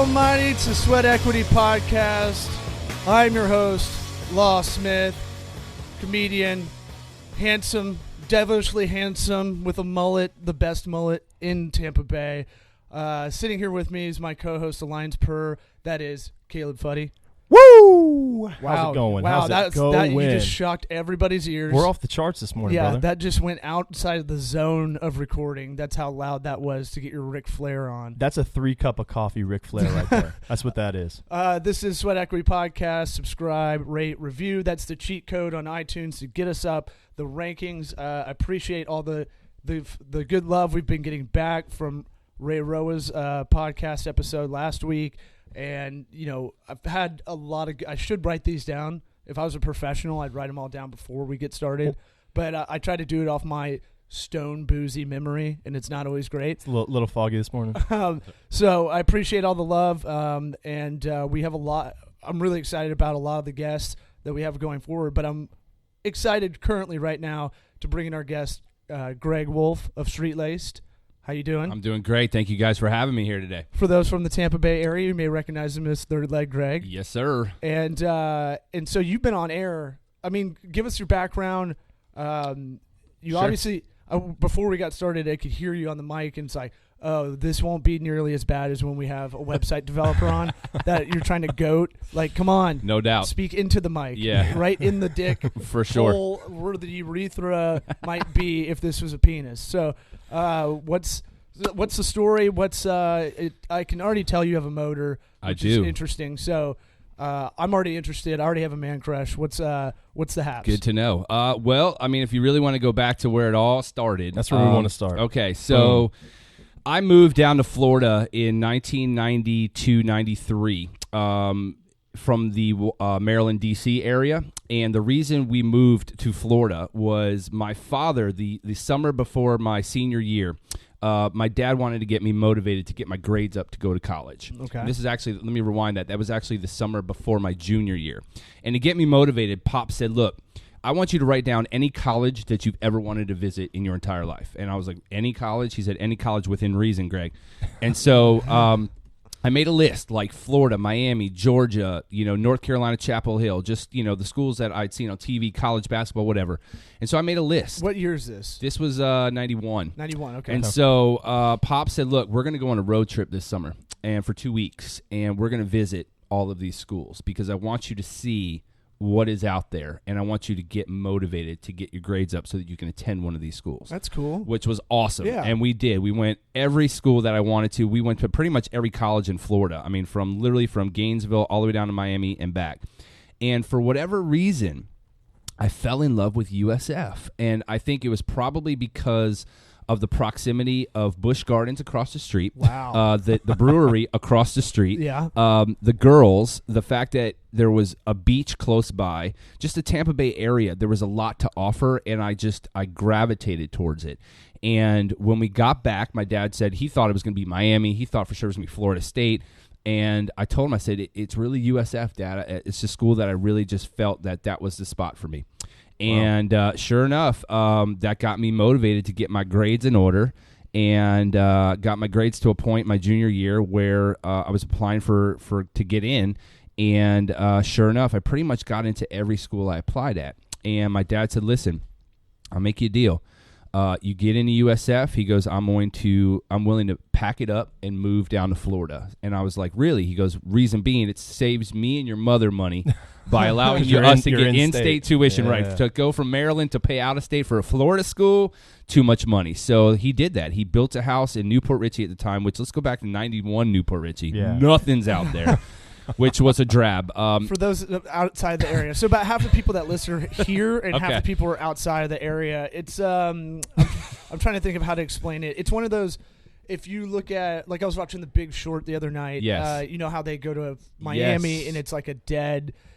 almighty, it's the Sweat Equity Podcast. I'm your host, Law Smith, comedian, handsome, devilishly handsome, with a mullet, the best mullet in Tampa Bay. Sitting here with me is my co-host, Alliance Per, that is Caleb Fuddy. Woo! Wow. How's it going? Wow, How's it going? You just shocked everybody's ears. We're off the charts this morning, yeah, brother. that just went outside of the zone of recording. That's how loud that was to get your Ric Flair on. That's a 3-cup of coffee Ric Flair right there. That's what that is. This is Sweat Equity Podcast. Subscribe, rate, review. That's the cheat code on iTunes to get us up the rankings. I appreciate all the good love we've been getting back from Ray Roa's podcast episode last week. And, you know, I've had a lot of – I should write these down. If I was a professional, I'd write them all down before we get started. But I try to do it off my stone boozy memory, and it's not always great. It's a little foggy this morning. So I appreciate all the love, and we have a lot – I'm really excited about a lot of the guests that we have going forward. But I'm excited currently right now to bring in our guest, Greg Wolf of Street Laced. How you doing? I'm doing great. Thank you guys for having me here today. For those from the Tampa Bay area, you may recognize him as Third Leg Greg. Yes, sir. And so you've been on air. I mean, give us your background. You Sure. obviously, before we got started, I could hear you on the mic, and it's like, oh, this won't be nearly as bad as when we have a website developer on that you're trying to goat. Like, come on. No doubt. Speak into the mic. Yeah. Right in the dick. For sure. Hole where the urethra might be if this was a penis. So what's the story? I can already tell you have a motor, which is interesting. So I'm already interested. I already have a man crush. What's the haps? Good to know. Well, I mean, if you really want to go back to where it all started. That's where we want to start. Okay, so I moved down to Florida in 1992-93 from the Maryland, D.C. area. And the reason we moved to Florida was my father, the summer before my senior year, my dad wanted to get me motivated to get my grades up to go to college. Okay. And this is actually, let me rewind that. That was actually the summer before my junior year. And to get me motivated, Pop said, look, I want you to write down any college that you've ever wanted to visit in your entire life. And I was like, any college? He said, any college within reason, Greg. And so I made a list, like Florida, Miami, Georgia, North Carolina, Chapel Hill, just, the schools that I'd seen on TV, college basketball, whatever. And so I made a list. What year is this? This was 91. 91, okay. And so Pop said, look, we're going to go on a road trip this summer and for 2 weeks, and we're going to visit all of these schools because I want you to see what is out there, and I want you to get motivated to get your grades up so that you can attend one of these schools. That's cool. Which was awesome. Yeah. And we did. We went every school that I wanted to. We went to pretty much every college in Florida. I mean, literally from Gainesville all the way down to Miami and back. And for whatever reason, I fell in love with USF. And I think it was probably because of the proximity of Busch Gardens across the street. Wow. The brewery across the street. Yeah. The girls, the fact that there was a beach close by, just the Tampa Bay area, there was a lot to offer, and I gravitated towards it. And when we got back, my dad said he thought it was going to be Miami. He thought for sure it was going to be Florida State. And I told him, I said, it's really USF, Dad. It's a school that I really just felt that was the spot for me. And sure enough, that got me motivated to get my grades in order, and got my grades to a point my junior year where I was applying to get in. And sure enough, I pretty much got into every school I applied at. And my dad said, listen, I'll make you a deal. You get into USF, he goes, I'm willing to pack it up and move down to Florida. And I was like, really? He goes, reason being, it saves me and your mother money by allowing us to get in-state tuition, right? To go from Maryland to pay out-of-state for a Florida school, too much money. So he did that. He built a house in Newport Richey at the time, which, let's go back to 91 Newport Richey. Yeah. Nothing's out there. Which was a drab. For those outside the area. So about half the people that listen are here and half the people are outside of the area. It's I'm trying to think of how to explain it. It's one of those, if you look at, like I was watching The Big Short the other night. Yes. You know how they go to Miami and it's like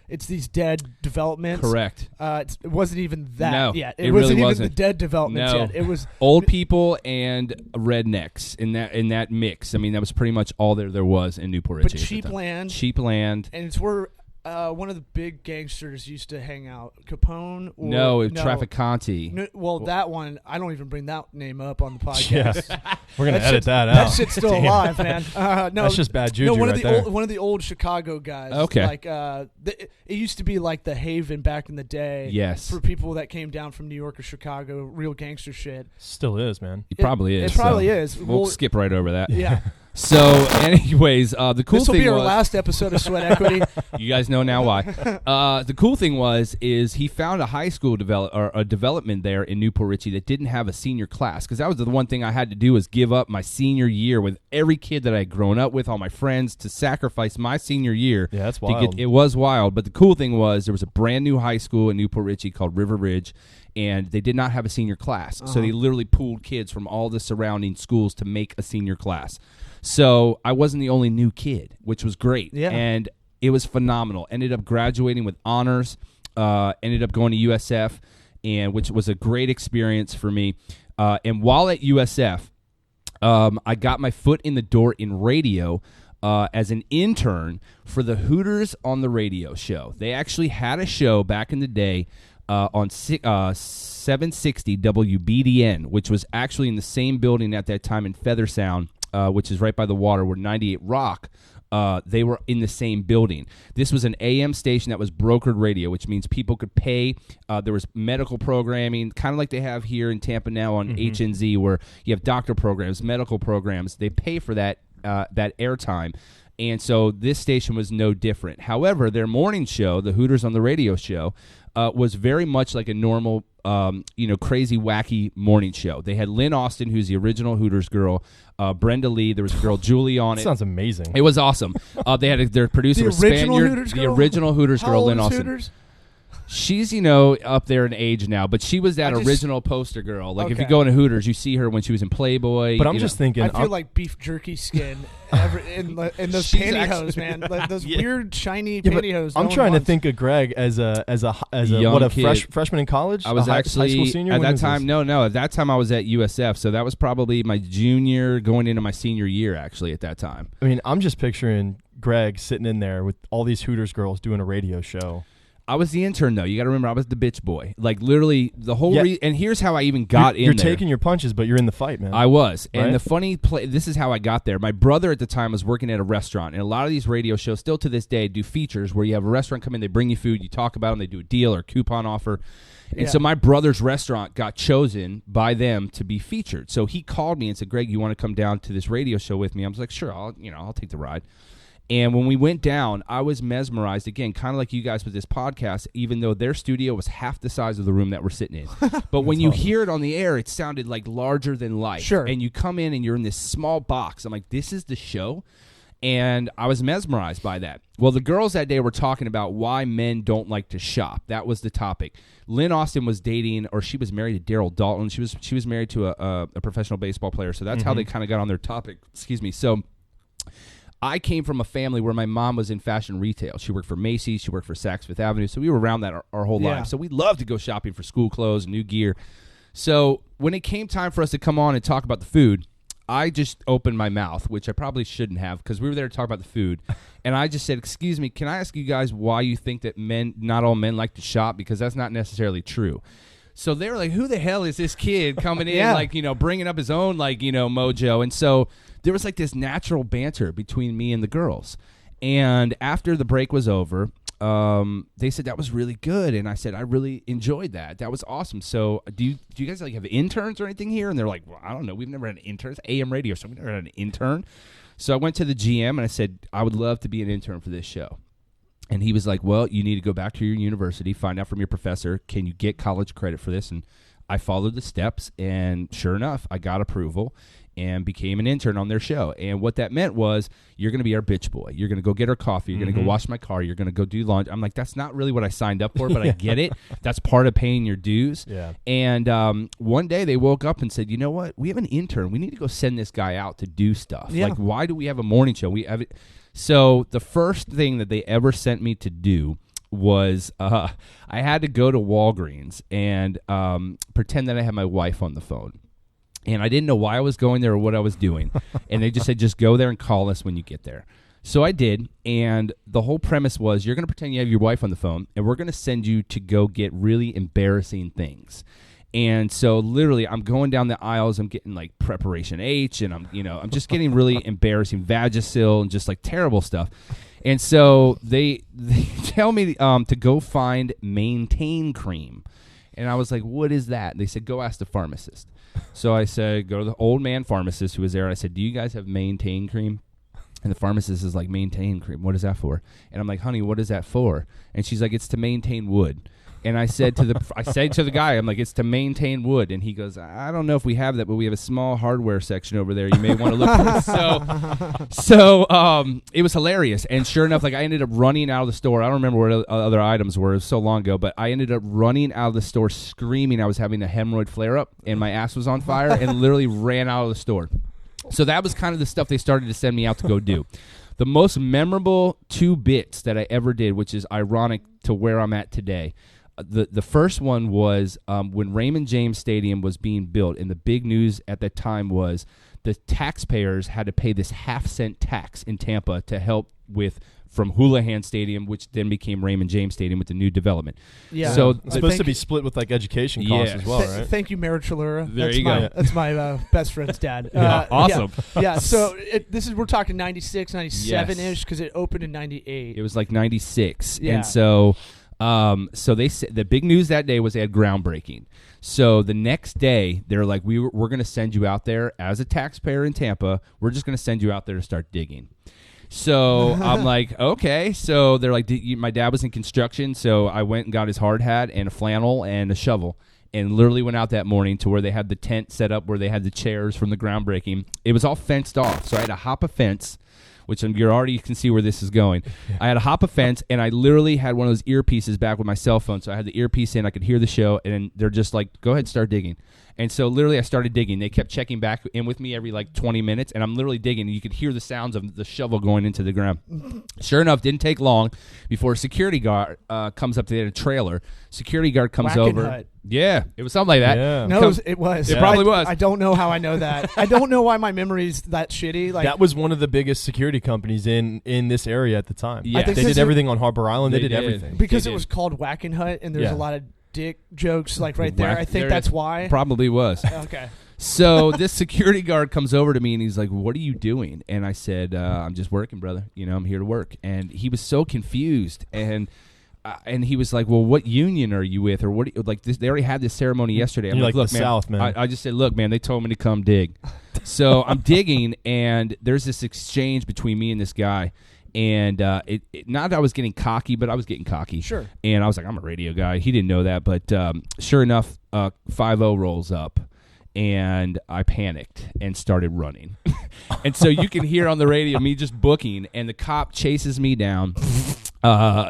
it's these dead developments. Correct. It wasn't even that yet. It wasn't really even the dead developments yet. It was old people and rednecks in that mix. I mean, that was pretty much all there was in Newport Richey. But cheap land. Cheap land. And it's where One of the big gangsters used to hang out. Capone? Or, no, Trafficante. No, well, that one, I don't even bring that name up on the podcast. Yeah. We're going to edit that out. That shit's still alive, man. No, that's just bad juju one of the old Chicago guys. Okay. Like, it used to be like the haven back in the day. Yes. For people that came down from New York or Chicago, real gangster shit. Still is, man. It probably is. It probably is. We'll skip right over that. Yeah. So, anyways, the cool this thing will be our was, last episode of Sweat Equity. you guys know now why. The cool thing is he found a high school development there in Newport Richey that didn't have a senior class, because that was the one thing I had to do, was give up my senior year with every kid that I had grown up with, all my friends, to sacrifice my senior year. Yeah, that's wild. It was wild, but the cool thing was there was a brand new high school in Newport Richey called River Ridge, and they did not have a senior class. So they literally pooled kids from all the surrounding schools to make a senior class. So I wasn't the only new kid, which was great. Yeah. And it was phenomenal. Ended up graduating with honors, ended up going to USF, and which was a great experience for me. And while at USF, I got my foot in the door in radio as an intern for the Hooters on the Radio show. They actually had a show back in the day on 760 WBDN, which was actually in the same building at that time in Feather Sound, which is right by the water, where 98 Rock, they were in the same building. This was an AM station that was brokered radio, which means people could pay. There was medical programming, kind of like they have here in Tampa now on HNZ, where you have doctor programs, medical programs. They pay for that airtime. And so this station was no different. However, their morning show, the Hooters on the Radio show, was very much like a normal, crazy, wacky morning show. They had Lynn Austin, who's the original Hooters girl, Brenda Lee. There was a girl, Julie, on it. Sounds amazing. It was awesome. They had their producer, The original Spaniard, Hooters the girl? original Hooters How girl, old Lynn is Austin. Hooters? She's, up there in age now, but she was that original poster girl. Like, if you go into Hooters, you see her when she was in Playboy. But I'm just thinking, I feel like beef jerky skin in those pantyhose, man. Like those weird shiny pantyhose. I'm trying to think of Greg as a Young kid. Freshman in college. I was high actually school senior at When that was time. this? No, at that time I was at USF, so that was probably my junior going into my senior year. Actually, at that time. I mean, I'm just picturing Greg sitting in there with all these Hooters girls doing a radio show. I was the intern, though. You got to remember, I was the bitch boy. Like, literally, the whole and here's how I even got in You're there. taking your punches, but you're in the fight, man. I was. Right? And the funny this is how I got there. My brother at the time was working at a restaurant, and a lot of these radio shows still to this day do features where you have a restaurant come in, they bring you food, you talk about them, they do a deal or a coupon offer. And so my brother's restaurant got chosen by them to be featured. So he called me and said, Greg, you want to come down to this radio show with me? I was like, sure, I'll take the ride. And when we went down, I was mesmerized, again, kind of like you guys with this podcast, even though their studio was half the size of the room that we're sitting in. But when you hear it on the air, it sounded like larger than life. Sure. And you come in and you're in this small box. I'm like, this is the show? And I was mesmerized by that. Well, the girls that day were talking about why men don't like to shop. That was the topic. Lynn Austin was dating, or she was married to Daryl Dalton. She was married to a professional baseball player. So that's how they kind of got on their topic. Excuse me. So I came from a family where my mom was in fashion retail. She worked for Macy's. She worked for Saks Fifth Avenue. So we were around that our whole lives. So we loved to go shopping for school clothes, new gear. So when it came time for us to come on and talk about the food, I just opened my mouth, which I probably shouldn't have, because we were there to talk about the food. And I just said, excuse me, can I ask you guys why you think that not all men like to shop? Because that's not necessarily true. So they were like, who the hell is this kid coming in, bringing up his own, mojo? And so there was like this natural banter between me and the girls. And after the break was over, they said that was really good. And I said, I really enjoyed that. That was awesome. So do you guys have interns or anything here? And they're like, well, I don't know. We've never had an intern. It's AM radio, so we've never had an intern. So I went to the GM and I said, I would love to be an intern for this show. And he was like, well, you need to go back to your university, find out from your professor, can you get college credit for this? And I followed the steps, and sure enough, I got approval and became an intern on their show. And what that meant was, you're going to be our bitch boy. You're going to go get our coffee. You're going to go wash my car. You're going to go do laundry. I'm like, that's not really what I signed up for, but I get it. That's part of paying your dues. Yeah. And one day they woke up and said, you know what? We have an intern. We need to go send this guy out to do stuff. Yeah. Like, why do we have a morning show? We have it. So the first thing that they ever sent me to do was I had to go to Walgreens and pretend that I had my wife on the phone. And I didn't know why I was going there or what I was doing. And they just said, just go there and call us when you get there. So I did, and the whole premise was you're going to pretend you have your wife on the phone, and we're going to send you to go get really embarrassing things. And so literally I'm going down the aisles, I'm getting like Preparation H, and I'm just getting really embarrassing Vagisil and just like terrible stuff. And so they tell me to go find Maintain cream. And I was like, what is that? And they said, go ask the pharmacist. So I said, go to the old man pharmacist who was there. I said, do you guys have Maintain cream? And the pharmacist is like, Maintain cream, what is that for? And I'm like, honey, what is that for? And she's like, it's to maintain wood. And I said to the guy, I'm like, it's to maintain wood. And he goes, I don't know if we have that, but we have a small hardware section over there. You may want to look for it. So it was hilarious. And sure enough, like I ended up running out of the store. I don't remember what other items were. It was so long ago. But I ended up running out of the store screaming I was having a hemorrhoid flare-up and my ass was on fire and literally ran out of the store. So that was kind of the stuff they started to send me out to go do. The most memorable 2 bits that I ever did, which is ironic to where I'm at today. The first one was when Raymond James Stadium was being built, and the big news at that time was the taxpayers had to pay this half-cent tax in Tampa to help with from Houlihan Stadium, which then became Raymond James Stadium with the new development. Yeah. So it's supposed to be split with like education costs as well, right? Thank you, Merritt Chalura. There you go. That's my best friend's dad. Awesome. Yeah. So we're talking 96, 97-ish because it opened in 98. It was like 96. Yeah. And so they said the big news that day was they had groundbreaking. So the next day they're like, we're going to send you out there as a taxpayer in Tampa. We're just going to send you out there to start digging. So I'm like, okay. So they're like, my dad was in construction, so I went and got his hard hat and a flannel and a shovel and literally went out that morning to where they had the tent set up where they had the chairs from the groundbreaking. It was all fenced off, so I had to hop a fence, which you can see where this is going. I had to hop a fence, and I literally had one of those earpieces back with my cell phone, so I had the earpiece in, I could hear the show, and they're just like, go ahead, start digging. And so literally I started digging. They kept checking back in with me every like 20 minutes, and I'm literally digging, and you could hear the sounds of the shovel going into the ground. Sure enough, didn't take long before a security guard comes up to the trailer. Security guard comes over. Hut. Yeah, it was something like that. Yeah. No, it was. It probably was. I don't know how I know that. I don't know why my memory's that shitty. Like that was one of the biggest security companies in this area at the time. Yeah. They did everything on Harbor Island. They did everything. Because it was called Whacking Hut, and there's a lot of dick jokes like right there. I think that's why. Probably was. Okay. So this security guard comes over to me and he's like, what are you doing? And I said, I'm just working, brother. I'm here to work. And he was so confused. And he was like, well, what union are you with? Or what? They already had this ceremony yesterday. I'm like look, the man, South, man. I just said, look, man, they told me to come dig. So I'm digging, and there's this exchange between me and this guy. And not that I was getting cocky, but I was getting cocky. Sure. And I was like, I'm a radio guy. He didn't know that. But sure enough, 5-0 rolls up. And I panicked and started running. And so you can hear on the radio me just booking, and the cop chases me down,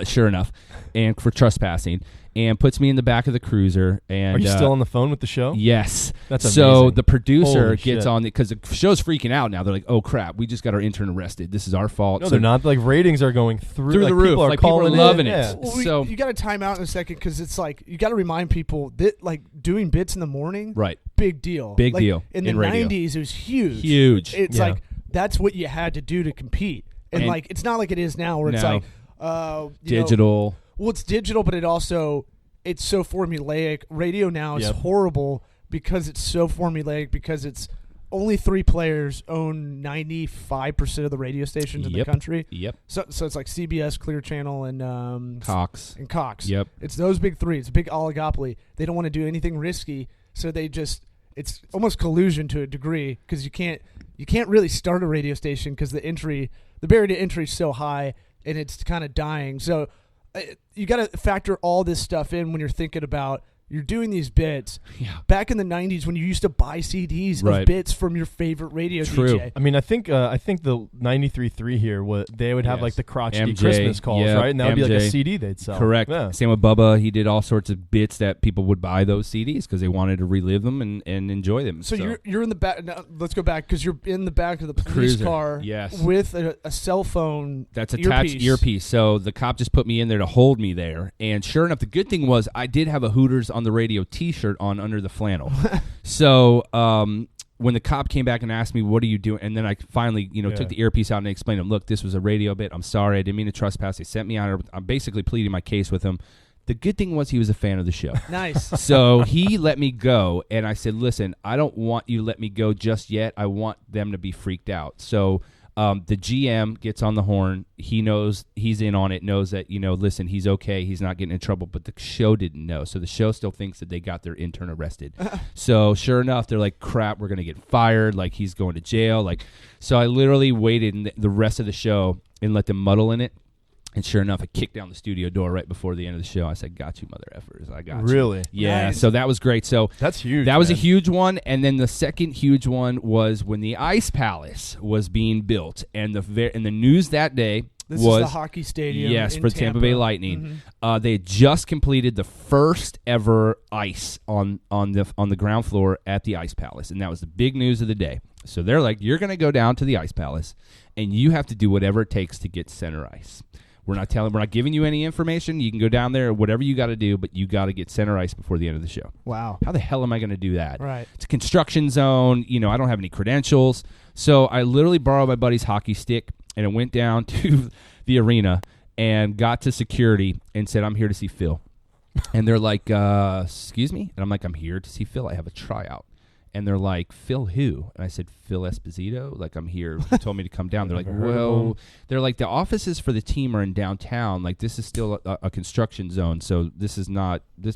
sure enough, and for trespassing, and puts me in the back of the cruiser. And are you still on the phone with the show? Yes. That's so amazing. the producer Holy gets shit. on because the show's freaking out now. They're like, "Oh crap, we just got our intern arrested. This is our fault." No, So they're not. Like ratings are going through the roof. People are Like, people are calling loving in. it. Yeah. Well, So- you got to time out in a second because it's like you got to remind people that like doing bits in the morning, Right. big deal. Big Like, deal in the in radio. 90s. It was huge. Huge. It's Yeah. like that's what you had to do to compete, and like it's not like it is now where it's No. like Digital. Well, it's digital, but it's so formulaic. Radio now is Yep. horrible because it's so formulaic because it's only 3 players own 95% of the radio stations in the country. Yep. So it's like CBS, Clear Channel, and Cox. Yep. It's those big 3. It's a big oligopoly. They don't want to do anything risky, so it's almost collusion to a degree because you can't really start a radio station because the barrier to entry is so high and it's kind of dying. So you got to factor all this stuff in when you're thinking about you're doing these bits. Yeah. Back in the 90s when you used to buy CDs Right. of bits from your favorite radio True. DJ. I mean, I think the 93.3 here, they would have Yes. like the crotchety MJ, Christmas calls, yep, right? And that would be like a MJ. CD they'd sell. Correct. Yeah. Same with Bubba. He did all sorts of bits that people would buy those CDs because they wanted to relive them and enjoy them. So you're in the back. Now, let's go back because you're in the back of the police Cruiser, car yes. with a cell phone. That's attached earpiece. So the cop just put me in there to hold me there. And sure enough, the good thing was I did have a Hooters on the radio T-shirt on under the flannel. So when the cop came back and asked me, what are you doing? And then I finally, took the earpiece out and explained to him, look, this was a radio bit. I'm sorry. I didn't mean to trespass. They sent me out. I'm basically pleading my case with him. The good thing was he was a fan of the show. Nice. So he let me go, and I said, listen, I don't want you to let me go just yet. I want them to be freaked out. So the GM gets on the horn. He knows he's in on it, knows that, listen, he's okay. He's not getting in trouble. But the show didn't know. So the show still thinks that they got their intern arrested. So sure enough, they're like, crap, we're going to get fired. Like, he's going to jail. So I literally waited the rest of the show and let them muddle in it. And sure enough, I kicked down the studio door right before the end of the show. I said, got you, mother effers. I got you. Really? Yeah, Nice. so that was great. So That's huge. that was a man. huge one. And then the second huge one was when the Ice Palace was being built. And the news that day This was... is the hockey stadium. Yes, in for Tampa Bay Lightning. They had just completed the first ever ice on the ground floor at the Ice Palace. And that was the big news of the day. So they're like, you're going to go down to the Ice Palace, and you have to do whatever it takes to get center ice. We're not giving you any information. You can go down there, whatever you got to do, but you got to get center ice before the end of the show. Wow. How the hell am I going to do that? Right. It's a construction zone. I don't have any credentials. So I literally borrowed my buddy's hockey stick, and I went down to the arena and got to security and said, I'm here to see Phil. And they're like, excuse me? And I'm like, I'm here to see Phil. I have a tryout. And they're like, Phil who? And I said, Phil Esposito. Like, I'm here. He told me to come down. They're like, well, they're like, the offices for the team are in downtown. Like, this is still a construction zone. So this is not this.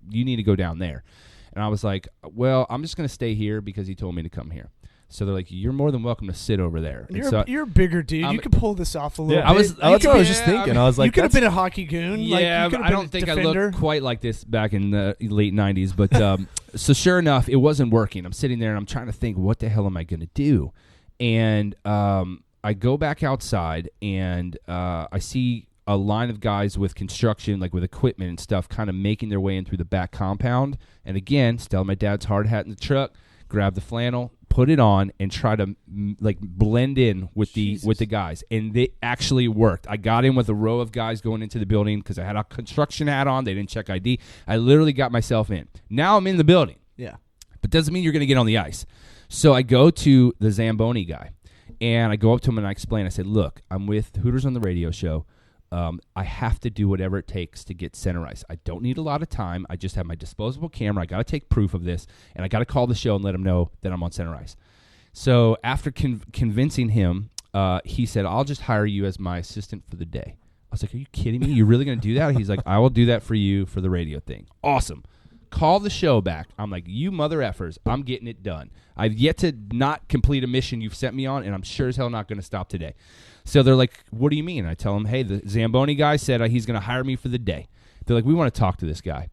You need to go down there. And I was like, well, I'm just going to stay here because he told me to come here. So they're like, you're more than welcome to sit over there. You're a bigger dude. You could pull this off a little bit. That's what I was just thinking. I was like, you could have been a hockey goon. Yeah, like, you I don't think defender. I looked quite like this back in the late 90s. But so sure enough, it wasn't working. I'm sitting there, and I'm trying to think, what the hell am I going to do? And I go back outside, and I see a line of guys with construction, like with equipment and stuff, kind of making their way in through the back compound. And again, still my dad's hard hat in the truck, grab the flannel, put it on, and try to blend in with the guys. And it actually worked. I got in with a row of guys going into the building because I had a construction hat on. They didn't check ID. I literally got myself in. Now I'm in the building. Yeah. But doesn't mean you're going to get on the ice. So I go to the Zamboni guy, and I go up to him and I explain. I said, look, I'm with Hooters on the radio show. I have to do whatever it takes to get center ice. I don't need a lot of time. I just have my disposable camera. I got to take proof of this, and I got to call the show and let them know that I'm on center ice. So after convincing him, he said, I'll just hire you as my assistant for the day. I was like, are you kidding me? You're really going to do that? He's like, I will do that for you for the radio thing. Awesome. Call the show back. I'm like, you mother effers, I'm getting it done. I've yet to not complete a mission you've sent me on, and I'm sure as hell not going to stop today. So they're like, what do you mean? I tell them, hey, the Zamboni guy said he's going to hire me for the day. They're like, we want to talk to this guy.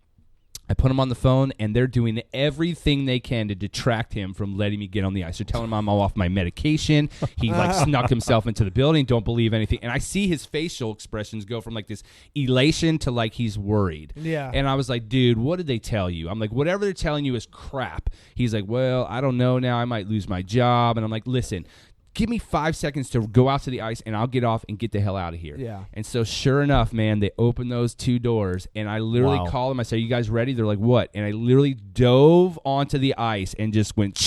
I put him on the phone, and they're doing everything they can to detract him from letting me get on the ice. They're telling him I'm all off my medication. He snuck himself into the building. Don't believe anything. And I see his facial expressions go from this elation to he's worried. Yeah. And I was like, dude, what did they tell you? I'm like, whatever they're telling you is crap. He's like, well, I don't know now. I might lose my job. And I'm like, listen, give me 5 seconds to go out to the ice, and I'll get off and get the hell out of here. Yeah. And so sure enough, man, they open those two doors, and I literally call them. I say, you guys ready? They're like, what? And I literally dove onto the ice and just went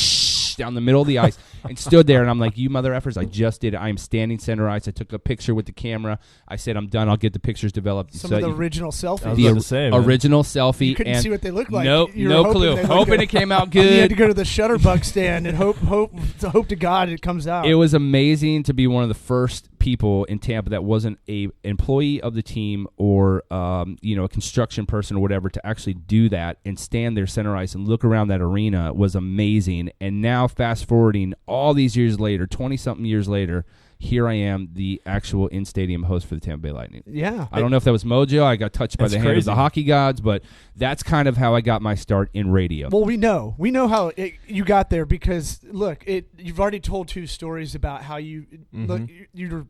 down the middle of the ice and stood there. And I'm like, you mother effers, I just did it. I am standing center ice. I took a picture with the camera. I said, I'm done. I'll get the pictures developed. Some of the original selfies. I was about to say, man. Original selfie. You couldn't see what they looked like. Nope, You were no hoping clue. they looked Hoping good. it came out And you had good. to go to the Shutterbug stand and hope to God it comes out. It was amazing to be one of the first people in Tampa that wasn't a employee of the team or a construction person or whatever to actually do that and stand there center ice and look around that arena was amazing. And now fast forwarding all these years later, 20-something years later, here I am, the actual in-stadium host for the Tampa Bay Lightning. Yeah. I don't know if that was mojo. I got touched by That's the hand of crazy. the hockey gods, but that's kind of how I got my start in radio. Well, we know how you got there because look, you've already told two stories about how you look. You're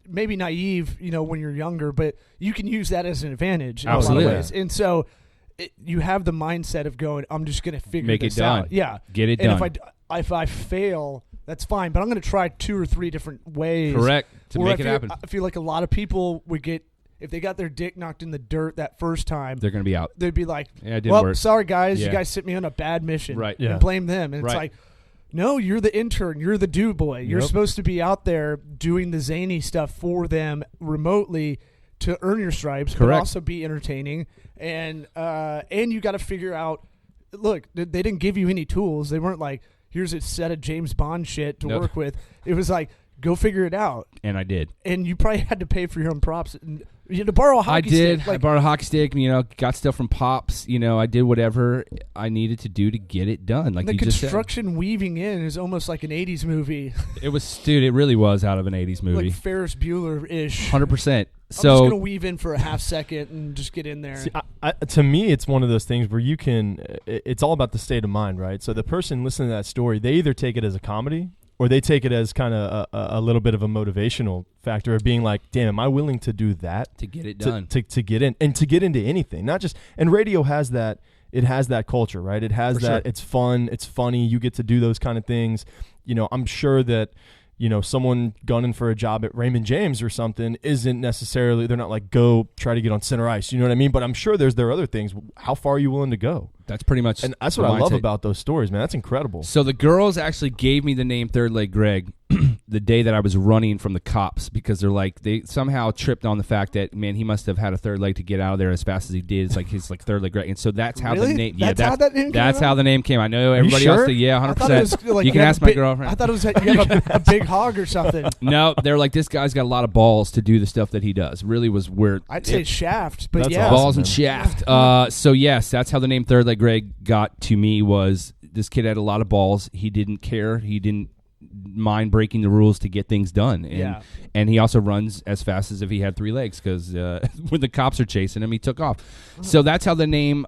maybe naive, when you're younger, but you can use that as an advantage in Absolutely. a lot of ways. And so you have the mindset of going, I'm just going to figure Make it this done. out. Yeah, Get it and done. if I fail, that's fine. But I'm going to try 2 or 3 different ways. Correct. To Or make it happen. I feel like a lot of people would get, if they got their dick knocked in the dirt that first time, They're going to be out. they'd be like, Yeah, it didn't well, work. sorry guys, Yeah. you guys sent me on a bad mission. Right. Yeah. And blame them. And it's Right. like, no, you're the intern. You're the do boy. You're Yep. supposed to be out there doing the zany stuff for them remotely to earn your stripes, but Correct. also be entertaining. And you got to figure out, look, they didn't give you any tools. They weren't like, here's a set of James Bond shit to Nope. work with. It was like, go figure it out. And I did. And you probably had to pay for your own props. And you had to borrow a hockey I did. stick. I Like, borrowed a hockey stick. Got stuff from Pops. I did whatever I needed to do to get it done. Like the you just said. construction weaving in is almost like an 80s movie. It was, dude. It really was out of an '80s movie. Like Ferris Bueller-ish. 100%. I'm just So going to weave in for a half second and just get in there. See, to me, it's one of those things where you can. It's all about the state of mind, right? So the person listening to that story, they either take it as a comedy or they take it as kind of a little bit of a motivational factor of being like, "Damn, am I willing to do that to get it done. to get in and to get into anything? Not just." And radio has that. It has that culture, right? It has For that. sure. It's fun. It's funny. You get to do those kind of things. I'm sure that. Someone gunning for a job at Raymond James or something isn't necessarily, they're not like, go try to get on center ice. You know what I mean? But I'm sure there are other things. How far are you willing to go? That's pretty much. And that's the what I love mindset. about those stories, man. That's incredible. So the girls actually gave me the name Third Leg Greg the day that I was running from the cops because they somehow tripped on the fact that, man, he must have had a third leg to get out of there as fast as he did. It's like his Third Leg Greg. And so that's how Really? the name. That's how that name came That's about? how the name came. I know you everybody sure? else did. Yeah, I thought it 100%. was like You can have ask a my big- girlfriend. I thought it was that you have a big hog or something. No, they're like, this guy's got a lot of balls to do the stuff that he does. Really was weird. I'd say shaft, but That's yeah. awesome. Balls and man. shaft. So yes, that's how the name Third Leg Greg got to me. Was this kid had a lot of balls. He didn't care. He didn't mind breaking the rules to get things done. And, Yeah. and he also runs as fast as if he had three legs because when the cops are chasing him, he took off. So that's how the name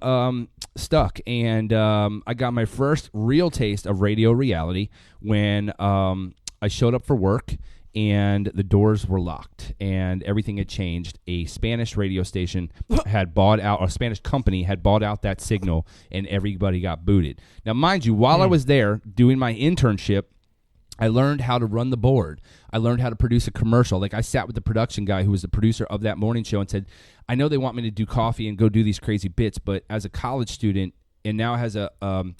stuck. And I got my first real taste of radio reality when I showed up for work and the doors were locked and everything had changed. A Spanish radio station had bought out, a Spanish company had bought out that signal, and everybody got booted. Now, mind you, while I was there doing my internship, I learned how to run the board. I learned how to produce a commercial. Like I sat with the production guy who was the producer of that morning show and said, I know they want me to do coffee and go do these crazy bits, but as a college student and now has an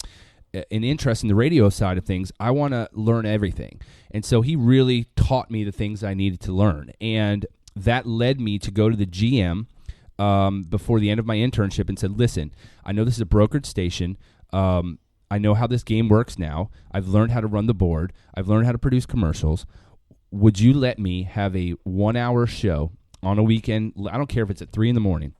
interest in the radio side of things, I want to learn everything. And so he really taught me the things I needed to learn. And that led me to go to the GM before the end of my internship and said, listen, I know this is a brokered station. I know how this game works now. I've learned how to run the board. I've learned how to produce commercials. Would you let me have a 1-hour show on a weekend? I don't care if it's at 3 a.m,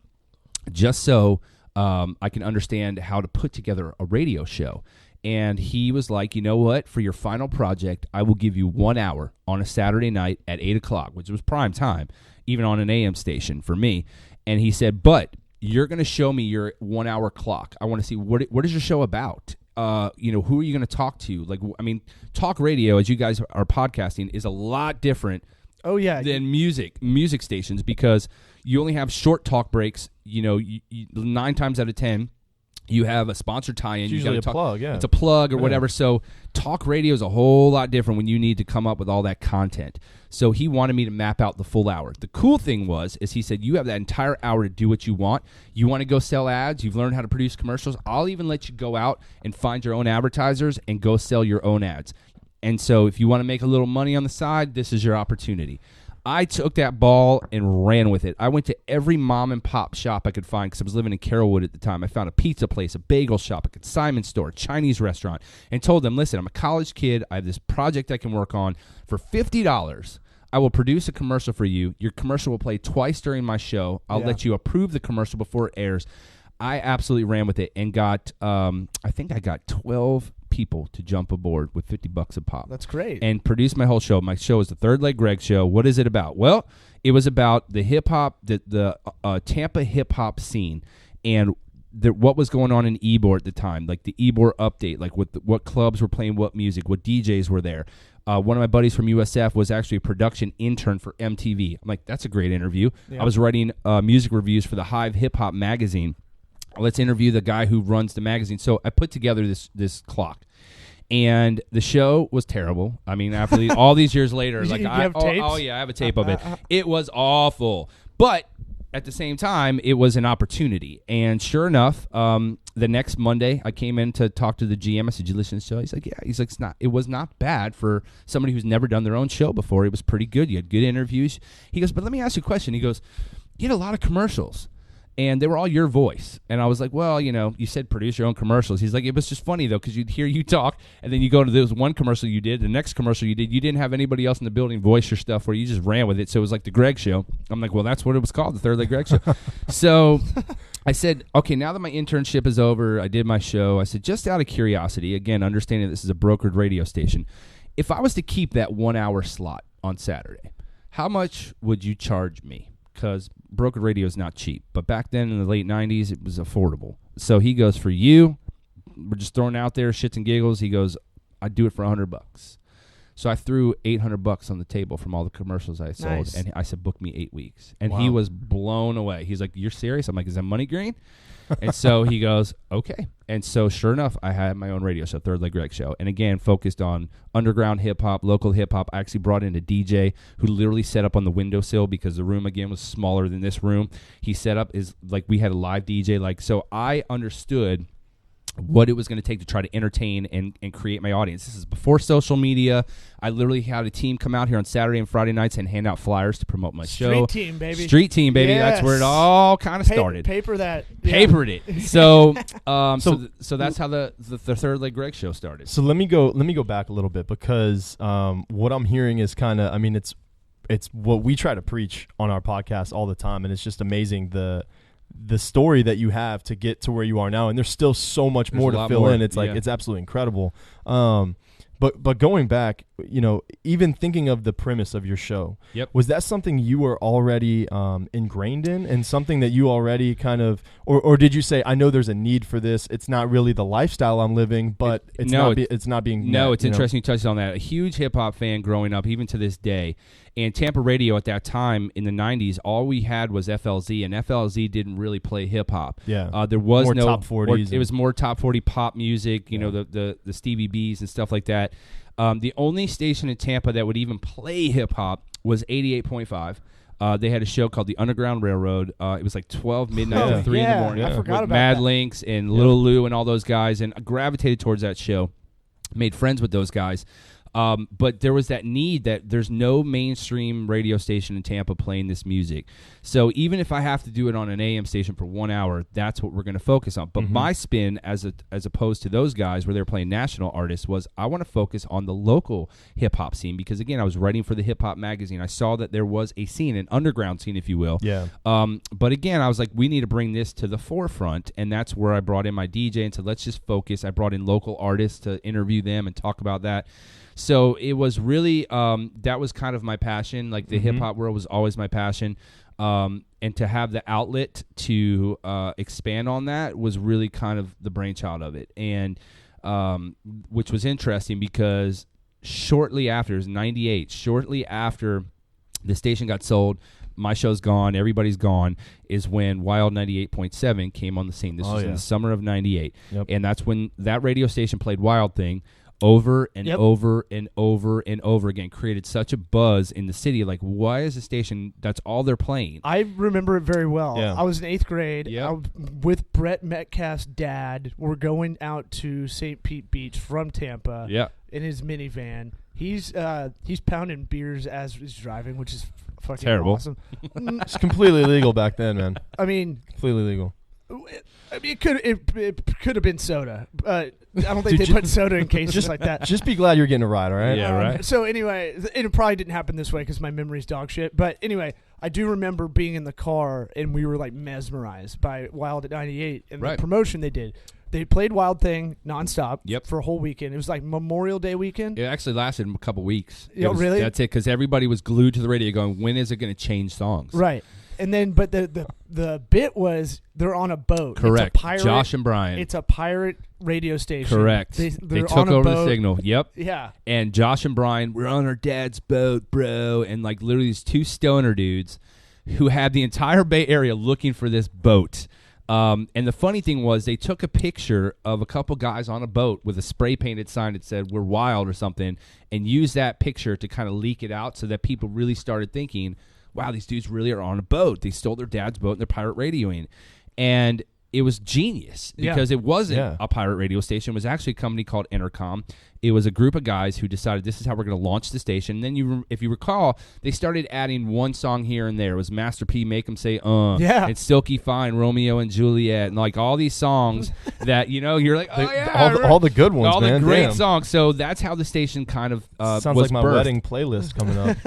just so I can understand how to put together a radio show. And he was like, you know what? For your final project, I will give you 1 hour on a Saturday night at 8 o'clock, which was prime time, even on an AM station for me. And he said, but you're going to show me your 1 hour clock. I want to see what is your show about? Who are you going to talk to? Like, I mean, talk radio, as you guys are podcasting, is a lot different Oh yeah. than music stations because you only have short talk breaks. 9 times out of 10, you have a sponsor tie-in. It's You usually gotta a plug, yeah. It's a plug or Yeah. whatever. So talk radio is a whole lot different when you need to come up with all that content. So he wanted me to map out the full hour. The cool thing is he said, you have that entire hour to do what you want. You want to go sell ads. You've learned how to produce commercials. I'll even let you go out and find your own advertisers and go sell your own ads. And so if you want to make a little money on the side, this is your opportunity. I took that ball and ran with it. I went to every mom and pop shop I could find because I was living in Carrollwood at the time. I found a pizza place, a bagel shop, a consignment store, a Chinese restaurant, and told them, listen, I'm a college kid. I have this project I can work on. For $50, I will produce a commercial for you. Your commercial will play twice during my show. I'll let you approve the commercial before it airs. I absolutely ran with it and got, I think I got 12 people to jump aboard with $50 a pop. That's great. And produce my whole show. My show is the Third Leg Greg Show. What is it about? Well, it was about the hip hop, the Tampa hip hop scene, and what was going on in Ybor at the time, like the Ybor update, like what clubs were playing what music, what DJs were there. One of my buddies from USF was actually a production intern for MTV. I'm like, that's a great interview. Yeah. I was writing music reviews for the Hive Hip Hop magazine. Let's interview the guy who runs the magazine. So I put together this clock. And the show was terrible. I mean, after all these years later, like You have tapes? oh yeah, I have a tape of it. It was awful, but at the same time, it was an opportunity. And sure enough, the next Monday, I came in to talk to the GM. I said, "Did you listen to the show?" He's like, "Yeah." He's like, it was not bad for somebody who's never done their own show before. It was pretty good. You had good interviews. He goes, "But let me ask you a question." He goes, "You had a lot of commercials, and they were all your voice." And I was like, "Well, you said produce your own commercials." He's like, "It was just funny, though, because you'd hear you talk, and then you go to this one commercial you did, the next commercial you did, you didn't have anybody else in the building voice your stuff where you just ran with it, so it was like the Greg Show." I'm like, "Well, that's what it was called, the Third Leg Greg Show." So I said, "Okay, now that my internship is over, I did my show." I said, "Just out of curiosity, again, understanding this is a brokered radio station, if I was to keep that 1 hour slot on Saturday, how much would you charge me? Because brokered radio is not cheap. But back then in the late 90s, it was affordable." So he goes, "For you, we're just throwing out there shits and giggles." He goes, "I'd do it for $100. So I threw $800 on the table from all the commercials I sold. Nice. And I said, "Book me 8 weeks." And Wow. he was blown away. He's like, "You're serious?" I'm like, "Is that money green?" And so he goes, "Okay." And so sure enough, I had my own radio show, Third Leg Greg Show. And again, focused on underground hip-hop, local hip-hop. I actually brought in a DJ who literally set up on the windowsill because the room, again, was smaller than this room. He set up we had a live DJ. So I understood what it was going to take to try to entertain and create my audience. This is before social media. I literally had a team come out here on Saturday and Friday nights and hand out flyers to promote my show. Street team, baby. Yes. That's where it all kind of started. Paper that. Papered it. So, so that's how the Third Leg Greg Show started. So let me go back a little bit because what I'm hearing is kind of, I mean, it's what we try to preach on our podcast all the time, and it's just amazing the story that you have to get to where you are now, and there's still so much more to fill in. It's like it's absolutely incredible. But going back, even thinking of the premise of your show, was that something you were already ingrained in, and something that you already kind of, or did you say, "I know there's a need for this. It's not really the lifestyle I'm living, but it's not being." No, met, it's interesting you touched on that. A huge hip hop fan growing up, even to this day. And Tampa radio at that time in the 90s, all we had was FLZ, and FLZ didn't really play hip hop. Yeah, there was more no top 40s. It was more top 40 pop music. The Stevie B's and stuff like that. The only station in Tampa that would even play hip hop was 88.5. They had a show called the Underground Railroad. It was like 12 midnight to 3 in the morning. I forgot with about Mad that. Links and Lil Lou and all those guys, and I gravitated towards that show. Made friends with those guys. But there was that need that there's no mainstream radio station in Tampa playing this music. So even if I have to do it on an AM station for 1 hour, that's what we're going to focus on. But my spin, as opposed to those guys where they're playing national artists, was I want to focus on the local hip-hop scene because, again, I was writing for the hip-hop magazine. I saw that there was a scene, an underground scene, if you will. Yeah. But, again, I was like, we need to bring this to the forefront, and that's where I brought in my DJ and said, let's just focus. I brought in local artists to interview them and talk about that. So it was really that was kind of my passion. Like the hip hop world was always my passion, and to have the outlet to expand on that was really kind of the brainchild of it, and which was interesting because shortly after, it was 98, shortly after the station got sold, my show's gone, everybody's gone, is when Wild 98.7 came on the scene. This was in the summer of 98, and that's when that radio station played Wild Thing over and over and over and over again, created such a buzz in the city. Like, why is a station that's all they're playing? I remember it very well. Yeah. I was in 8th grade. I was with Brett Metcalf's dad. We're going out to St. Pete Beach from Tampa in his minivan. He's pounding beers as he's driving, which is fucking terrible. Awesome. It's completely legal back then, man. I mean, completely legal. I mean, it could have been soda, but I don't think they put soda in cases like that. Just be glad you're getting a ride, all right? Yeah, right. So anyway, it probably didn't happen this way because my memory's dog shit. But anyway, I do remember being in the car and we were like mesmerized by Wild at 98 and the promotion they did. They played Wild Thing nonstop for a whole weekend. It was like Memorial Day weekend. It actually lasted a couple weeks. Really? That's it, because everybody was glued to the radio going, when is it going to change songs? Right. And then, but the bit was they're on a boat. Correct. It's a pirate, Josh and Brian. It's a pirate radio station. Correct. They took on a over boat. the signal. Yep. Yeah. And Josh and Brian, we're on our dad's boat, bro. And like literally these two stoner dudes who had the entire Bay Area looking for this boat. And the funny thing was they took a picture of a couple guys on a boat with a spray painted sign that said "We're wild" or something, and used that picture to kind of leak it out so that people really started thinking, wow, these dudes really are on a boat. They stole their dad's boat and they're pirate radioing. And it was genius because it wasn't a pirate radio station. It was actually a company called Intercom. It was a group of guys who decided this is how we're going to launch the station. And then if you recall, they started adding one song here and there. It was Master P, Make 'Em Say, and Silky Fine, Romeo and Juliet, and like all these songs that, you're like, all the good ones, all man. the great Damn. songs. So that's how the station kind of sounds was like my birthed. wedding playlist coming up.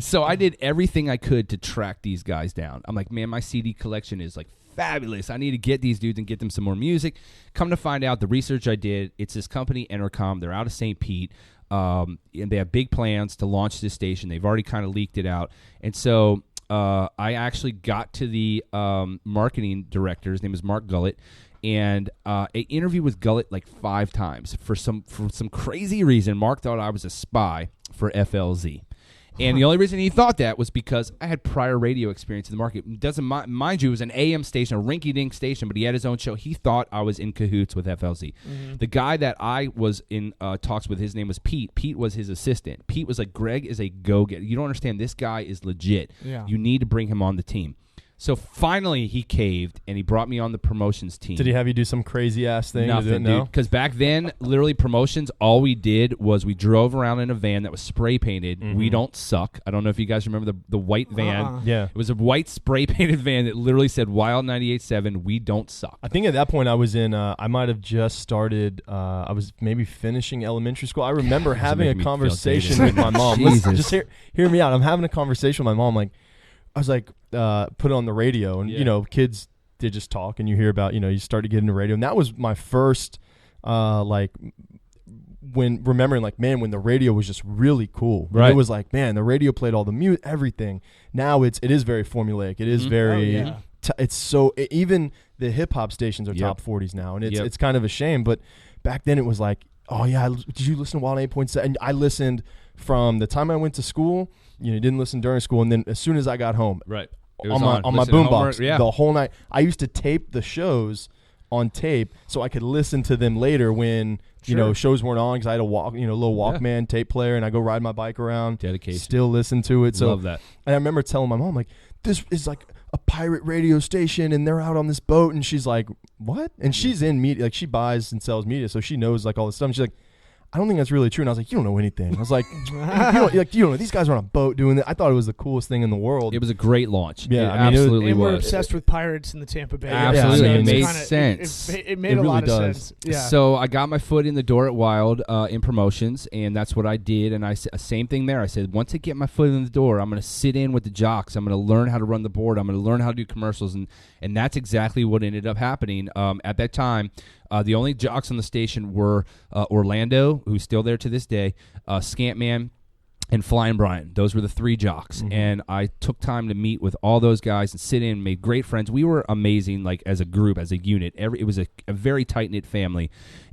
So I did everything I could to track these guys down. I'm like, man, my CD collection is like fabulous. I need to get these dudes and get them some more music. Come to find out, the research I did, it's this company, Intercom. They're out of St. Pete, and they have big plans to launch this station. They've already kind of leaked it out. And so I actually got to the marketing director. His name is Mark Gullett. And I interviewed with Gullett like 5 times. For some crazy reason, Mark thought I was a spy for FLZ. And the only reason he thought that was because I had prior radio experience in the market. Mind you, it was an AM station, a rinky-dink station, but he had his own show. He thought I was in cahoots with FLZ. Mm-hmm. The guy that I was in talks with, his name was Pete. Pete was his assistant. Pete was like, Greg is a go-getter. You don't understand. This guy is legit. Yeah. You need to bring him on the team. So finally he caved, and he brought me on the promotions team. Did he have you do some crazy-ass thing? Nothing, dude. Because back then, literally promotions, all we did was we drove around in a van that was spray-painted. Mm-hmm. We Don't Suck. I don't know if you guys remember the white van. Yeah. It was a white spray-painted van that literally said Wild 98.7, We Don't Suck. I think at that point I was in, I might have just started, I was maybe finishing elementary school. I remember having a conversation with my mom. Listen, just hear me out. I'm having a conversation with my mom, like, I was like, put it on the radio, and kids, they just talk, and you hear about, you start to get into radio, and that was my first, when remembering, like, man, when the radio was just really cool. Right. It was like, man, the radio played all the music, everything. Now it is very formulaic. It is very, it's so, even the hip hop stations are top 40s now, and it's kind of a shame. But back then it was like, oh yeah, did you listen to Wild 8.7? And I listened from the time I went to school. Didn't listen during school, and then as soon as I got home, on my boombox, the whole night. I used to tape the shows on tape so I could listen to them later when shows weren't on, because I had a little Walkman tape player, and I go ride my bike around. Dedication. Still listen to it. So love that. And I remember telling my mom, like, this is like a pirate radio station, and they're out on this boat, and she's like, what? And she's in media, like she buys and sells media, so she knows like all this stuff. And she's like, I don't think that's really true. And I was like, you don't know anything. I was like, you don't know. These guys are on a boat doing that. I thought it was the coolest thing in the world. It was a great launch. Yeah, absolutely was. We're obsessed with pirates in the Tampa Bay. Absolutely. Yeah, it made sense. It made a lot of sense. Yeah. So I got my foot in the door at Wild in promotions, and that's what I did. And I said, same thing there. I said, once I get my foot in the door, I'm going to sit in with the jocks. I'm going to learn how to run the board. I'm going to learn how to do commercials. And that's exactly what ended up happening. At that time, the only jocks on the station were Orlando, who's still there to this day, Scantman, and Flying Brian. Those were the 3 jocks. Mm-hmm. And I took time to meet with all those guys and sit in, made great friends. We were amazing, like as a group, as a unit. It was a very tight-knit family.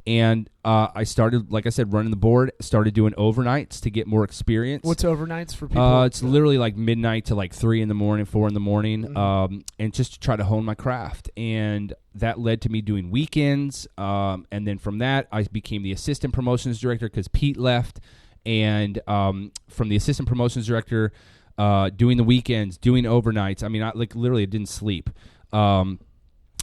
And I started, like I said, running the board, started doing overnights to get more experience. What's overnights for people? It's literally like midnight to like 3 in the morning, 4 in the morning, mm-hmm. And just to try to hone my craft. And that led to me doing weekends. And then from that, I became the assistant promotions director because Pete left. And from the assistant promotions director, doing the weekends, doing overnights. I mean, I literally didn't sleep.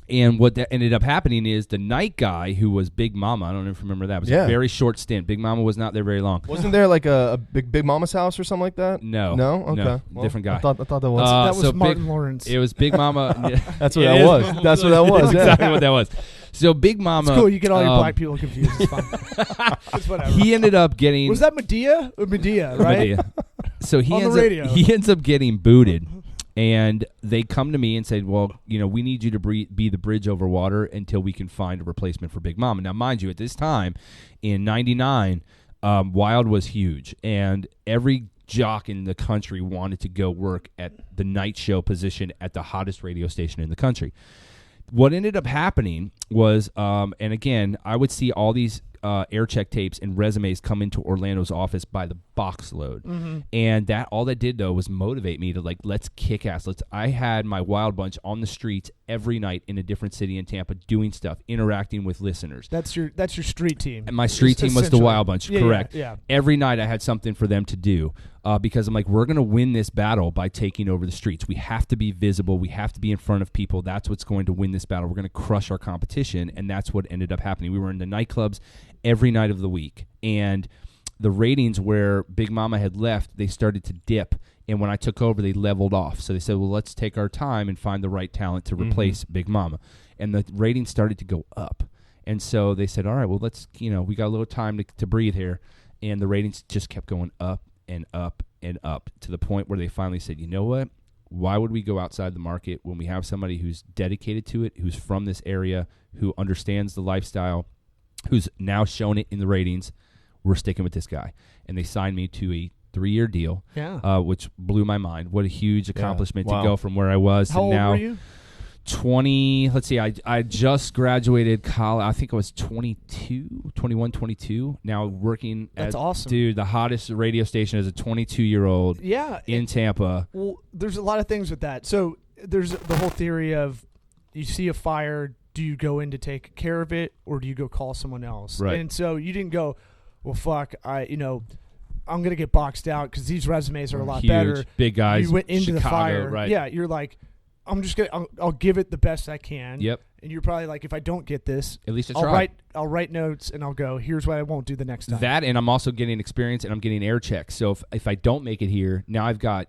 And what that ended up happening is the night guy, who was Big Mama, I don't know if you remember that, it was a very short stint. Big Mama was not there very long. Wasn't there like a Big Mama's house or something like that? No. No? Okay. No, well, different guy. I thought that was. That was Martin Lawrence. It was Big Mama. That's what that was. That's what that was. That's exactly what that was. So Big Mama. It's cool. You get all your black people confused. It's fine. It's whatever. He ended up getting. Was that Medea? Medea, right? Medea. So he ends up getting booted. And they come to me and said, well, we need you to be the bridge over water until we can find a replacement for Big Mama. Now, mind you, at this time, in 99, Wild was huge. And every jock in the country wanted to go work at the night show position at the hottest radio station in the country. What ended up happening was, and again, I would see all these air check tapes and resumes come into Orlando's office by the box load. And all that did, though, was motivate me to, like, let's kick ass. I had my Wild Bunch on the streets every night in a different city in Tampa doing stuff, interacting with listeners. That's your street team. And my street team was the Wild Bunch, correct. Yeah. Every night I had something for them to do because I'm like, we're going to win this battle by taking over the streets. We have to be visible. We have to be in front of people. That's what's going to win this battle. We're going to crush our competition, and that's what ended up happening. We were in the nightclubs every night of the week, and the ratings where Big Mama had left, they started to dip. And when I took over, they leveled off. So they said, well, let's take our time and find the right talent to replace Big Mama. And the ratings started to go up. And so they said, all right, well, let's, we got a little time to breathe here. And the ratings just kept going up and up and up to the point where they finally said, you know what? Why would we go outside the market when we have somebody who's dedicated to it, who's from this area, who understands the lifestyle, who's now shown it in the ratings? We're sticking with this guy. And they signed me to a 3-year deal, which blew my mind. What a huge accomplishment to go from where I was to now. How old were you? 20, let's see, I just graduated college. I think I was 21, 22. Now working That's awesome. Dude, the hottest radio station as a 22-year-old in Tampa. Well, there's a lot of things with that. So there's the whole theory of you see a fire, do you go in to take care of it, or do you go call someone else? Right. And so you didn't go, well, fuck, I'm going to get boxed out because these resumes are a lot huge, better. Big guys. You went into Chicago, the fire. Right. Yeah, you're like, I'll give it the best I can. Yep. And you're probably like, if I don't get this, at least I'll write notes and I'll go, here's what I won't do the next time. That, and I'm also getting experience and I'm getting air checks. So if I don't make it here, now I've got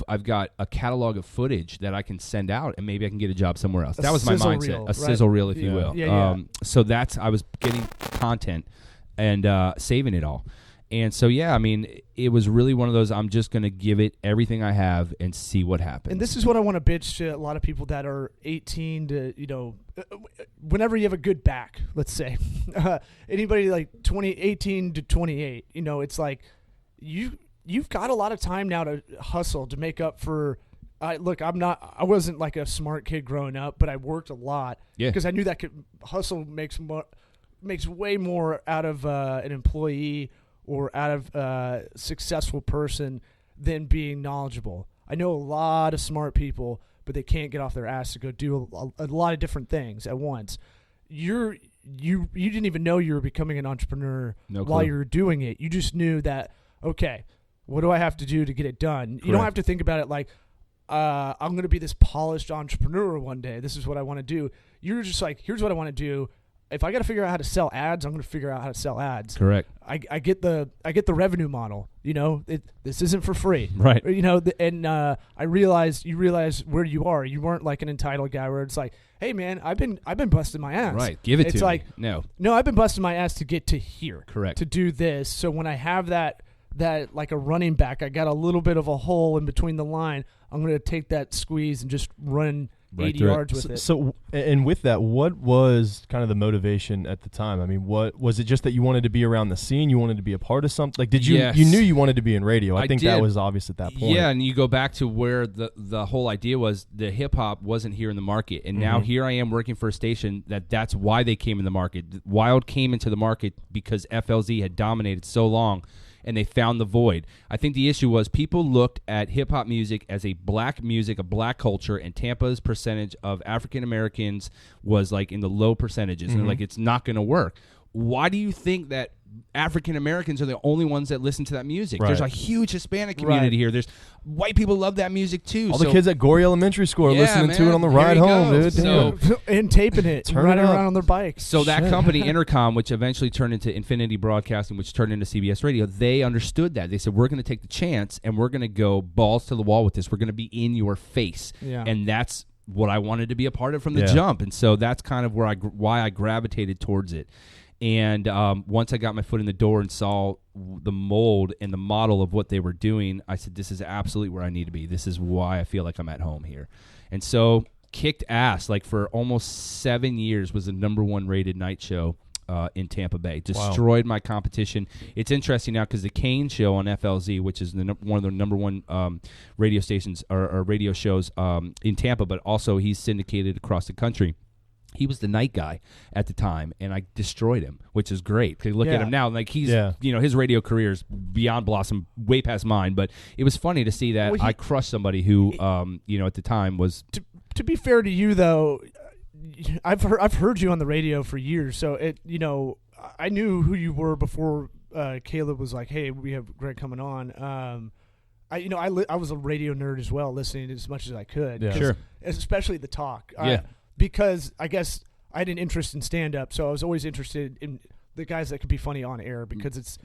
a catalog of footage that I can send out, and maybe I can get a job somewhere else. That was my mindset, reel, a sizzle reel, if you will. So I was getting content and saving it all. And so, it was really one of those, I'm just going to give it everything I have and see what happens. And this is what I want to bitch to a lot of people that are 18 to, whenever you have a good back, let's say, anybody like 18 to 28, it's like you've got a lot of time now to hustle to make up for. I wasn't like a smart kid growing up, but I worked a lot because I knew that hustle makes way more out of an employee or out of a successful person than being knowledgeable. I know a lot of smart people, but they can't get off their ass to go do a lot of different things at once. You didn't even know you were becoming an entrepreneur while you were doing it. You just knew that, okay, what do I have to do to get it done? Correct. You don't have to think about it like, I'm going to be this polished entrepreneur one day. This is what I want to do. You're just like, here's what I want to do. If I got to figure out how to sell ads, I'm going to figure out how to sell ads. Correct. I get the revenue model. This isn't for free. Right. And you realize where you are. You weren't like an entitled guy where it's like, hey man, I've been busting my ass. Right. Give it to me. It's like, no, I've been busting my ass to get to here. Correct. To do this. So when I have that like a running back, I got a little bit of a hole in between the line. I'm going to take that squeeze and just run 80 yards with it. So, and with that, what was kind of the motivation at the time? I mean, what was it? Just that you wanted to be around the scene? You wanted to be a part of something? Like, did you? Yes. You knew you wanted to be in radio. I think did. that was obvious at that point. Yeah, and you go back to where the whole idea was. The hip hop wasn't here in the market, and now here I am working for a station that's why they came in the market. Wild came into the market because FLZ had dominated so long. And they found the void. I think the issue was people looked at hip-hop music as a black music, a black culture, and Tampa's percentage of African Americans was like in the low percentages. And they're like, it's not going to work. Why do you think that African Americans are the only ones that listen to that music? Right. There's a huge Hispanic community here. There's white people love that music too. All the kids at Gorey Elementary School are listening to it on the ride home, dude. So, and taping it, and riding around on their bikes. So that company, Intercom, which eventually turned into Infinity Broadcasting, which turned into CBS Radio, they understood that. They said, we're going to take the chance, and we're going to go balls to the wall with this. We're going to be in your face. Yeah. And that's what I wanted to be a part of from the jump. And so that's kind of why I gravitated towards it. And once I got my foot in the door and saw the mold and the model of what they were doing, I said, this is absolutely where I need to be. This is why I feel like I'm at home here. And so kicked ass, like for almost 7 years, was the #1 rated night show in Tampa Bay. Destroyed my competition. It's interesting now because the Kane Show on FLZ, which is one of the #1 radio stations or radio shows in Tampa, but also he's syndicated across the country. He was the night guy at the time, and I destroyed him, which is great. Because look at him now, like he's, his radio career is beyond blossom, way past mine. But it was funny to see that I crushed somebody who, at the time was. To be fair to you, though, I've heard you on the radio for years, so I knew who you were before Caleb was like, "Hey, we have Greg coming on." I was a radio nerd as well, listening as much as I could. Yeah. Sure. Especially the talk. Yeah. Because I guess I had an interest in stand-up, so I was always interested in the guys that could be funny on air, because it's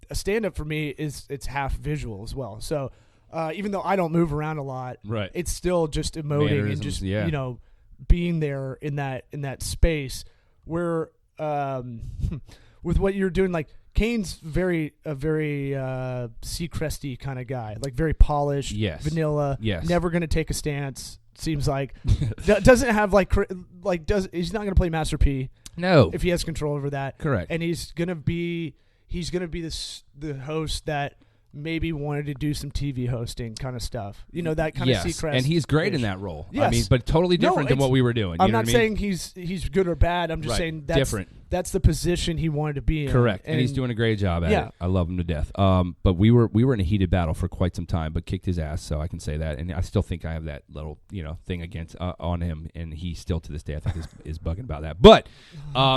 a stand-up for me it's half visual as well. So even though I don't move around a lot, right, it's still just emoting and just being there in that space where with what you're doing, like Kane's a very Seacresty kind of guy, like very polished, vanilla, never going to take a stance. Seems like doesn't have he's not going to play Master P. No, if he has control over that, correct. And he's going to be the host that maybe wanted to do some TV hosting kind of stuff. That kind of Seacrest. And he's great in that role. Yes. I mean, but totally different than what we were doing. I'm not saying he's good or bad. I'm just saying that's different. That's the position he wanted to be in. Correct. And he's doing a great job at it. I love him to death. But we were in a heated battle for quite some time, but kicked his ass, so I can say that. And I still think I have that little thing against on him, and he still to this day I think is bugging about that. But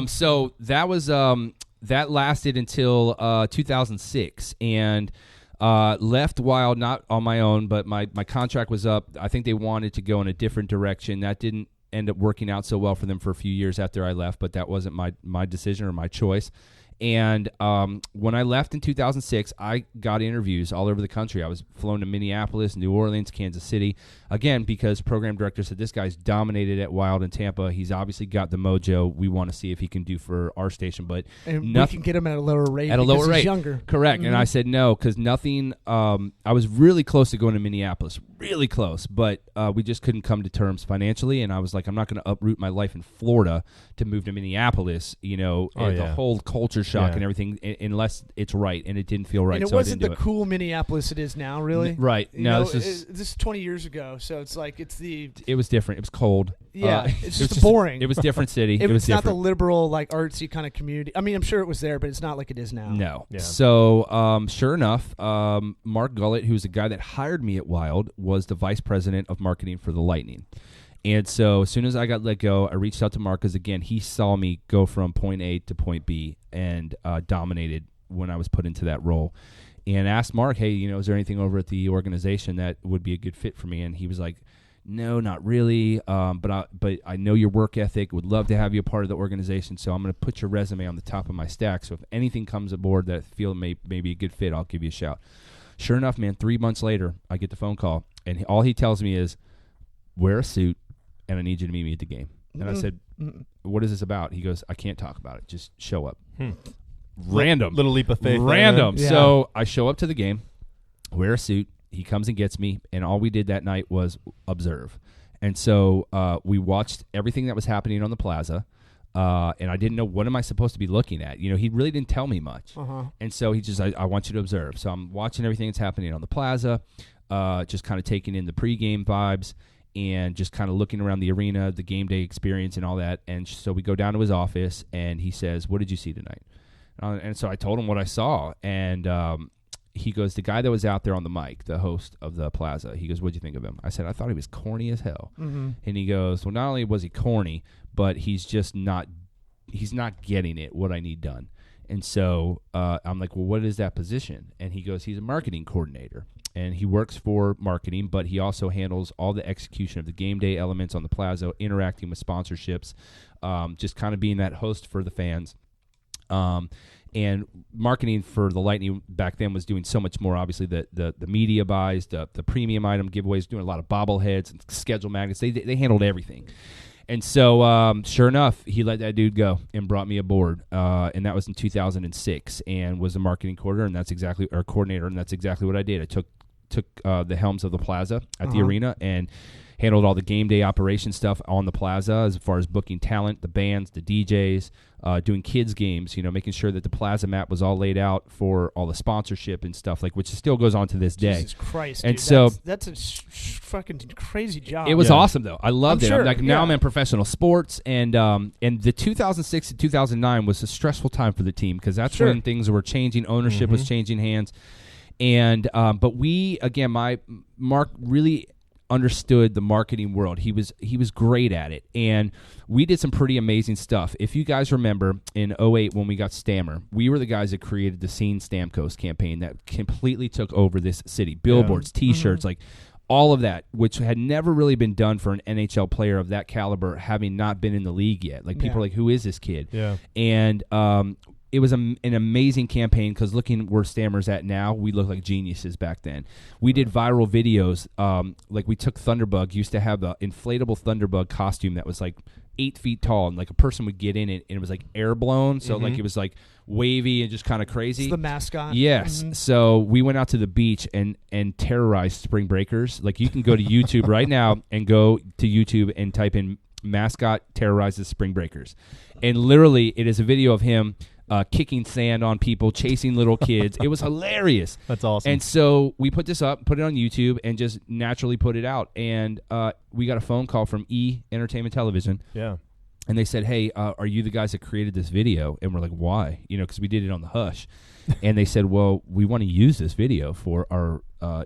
so that was that lasted until 2006, and left Wild not on my own, but my contract was up. I think they wanted to go in a different direction. That didn't end up working out so well for them for a few years after I left, but that wasn't my decision or my choice. And when I left in 2006, I got interviews all over the country. I was flown to Minneapolis, New Orleans, Kansas City, again, because program director said, this guy's dominated at Wild in Tampa. He's obviously got the mojo. We want to see if he can do for our station. But we can get him at a lower rate he's younger. Correct. Mm-hmm. And I said no, because nothing I was really close to going to Minneapolis, really close, but we just couldn't come to terms financially. And I was like, I'm not going to uproot my life in Florida to move to Minneapolis, the whole culture shock and everything, unless it's right, and it didn't feel right. And it wasn't the cool Minneapolis it is now, really. Right. No, this is 20 years ago, so it's like it was different. It was cold. Yeah, it's just boring. It was a different city. It was different. not the liberal, like artsy kind of community. I mean, I'm sure it was there, but it's not like it is now. No. Yeah. So, sure enough, Mark Gullett, who's the guy that hired me at Wild, was the vice president of marketing for the Lightning. And so as soon as I got let go, I reached out to Mark because, again, he saw me go from point A to point B and dominated when I was put into that role. And asked Mark, hey, is there anything over at the organization that would be a good fit for me? And he was like, no, not really, but I know your work ethic, would love to have you a part of the organization, so I'm going to put your resume on the top of my stack. So if anything comes aboard that I feel may be a good fit, I'll give you a shout. Sure enough, man, 3 months later, I get the phone call, and all he tells me is, wear a suit, and I need you to meet me at the game. And I said, what is this about? He goes, I can't talk about it. Just show up. Random. Little leap of faith. Random. Yeah. So I show up to the game, wear a suit. He comes and gets me, and all we did that night was observe. And so we watched everything that was happening on the plaza, and I didn't know, what am I supposed to be looking at? He really didn't tell me much. And so he just, I want you to observe. So I'm watching everything that's happening on the plaza, just kind of taking in the pregame vibes, and just kind of looking around the arena, the game day experience and all that. And so we go down to his office, and he says, what did you see tonight? And so I told him what I saw, and he goes, the guy that was out there on the mic, the host of the plaza, he goes, what'd you think of him? I said, I thought he was corny as hell. And he goes, well, not only was he corny, but he's just not getting it, what I need done. And so I'm like, well, what is that position? And he goes, he's a marketing coordinator. And he works for marketing, but he also handles all the execution of the game day elements on the plaza, interacting with sponsorships, just kind of being that host for the fans. And marketing for the Lightning back then was doing so much more. Obviously, the media buys, the premium item giveaways, doing a lot of bobbleheads and schedule magnets. They handled everything. And so, sure enough, he let that dude go and brought me aboard. And that was in 2006, and was a marketing coordinator, and that's exactly what I did. I took the helms of the plaza at the arena and handled all the game day operation stuff on the plaza as far as booking talent, the bands, the DJs, doing kids games, making sure that the plaza map was all laid out for all the sponsorship and stuff, which still goes on to this day. Jesus Christ, and dude, so that's a fucking crazy job. It was awesome though. I loved it. Sure, Now I'm in professional sports, and the 2006 to 2009 was a stressful time for the team because that's when things were changing. Ownership was changing hands, and but Mark really understood the marketing world. He was great at it, and we did some pretty amazing stuff. If you guys remember in 2008 when we got Stammer, we were the guys that created the Scene Stamkos campaign that completely took over this city. Billboards, T-shirts, like all of that, which had never really been done for an NHL player of that caliber, having not been in the league yet. Like people are like, who is this kid? Yeah. And it was an amazing campaign because looking where Stammer's at now, we look like geniuses back then. We did viral videos. Like we took Thunderbug, used to have the inflatable Thunderbug costume that was like 8 feet tall, and like a person would get in it, and it was like air blown, so like it was like wavy and just kind of crazy. It's the mascot. Yes. So we went out to the beach and terrorized spring breakers. Like you can go to YouTube right now and go to YouTube and type in mascot terrorizes spring breakers, and literally it is a video of him kicking sand on people, chasing little kids. It was hilarious. That's awesome. And so we put this up, put it on YouTube, and just naturally put it out. And we got a phone call from E! Entertainment Television. Yeah. And they said, hey, are you the guys that created this video? And we're like, why? Because we did it on the hush. And they said, well, we want to use this video for our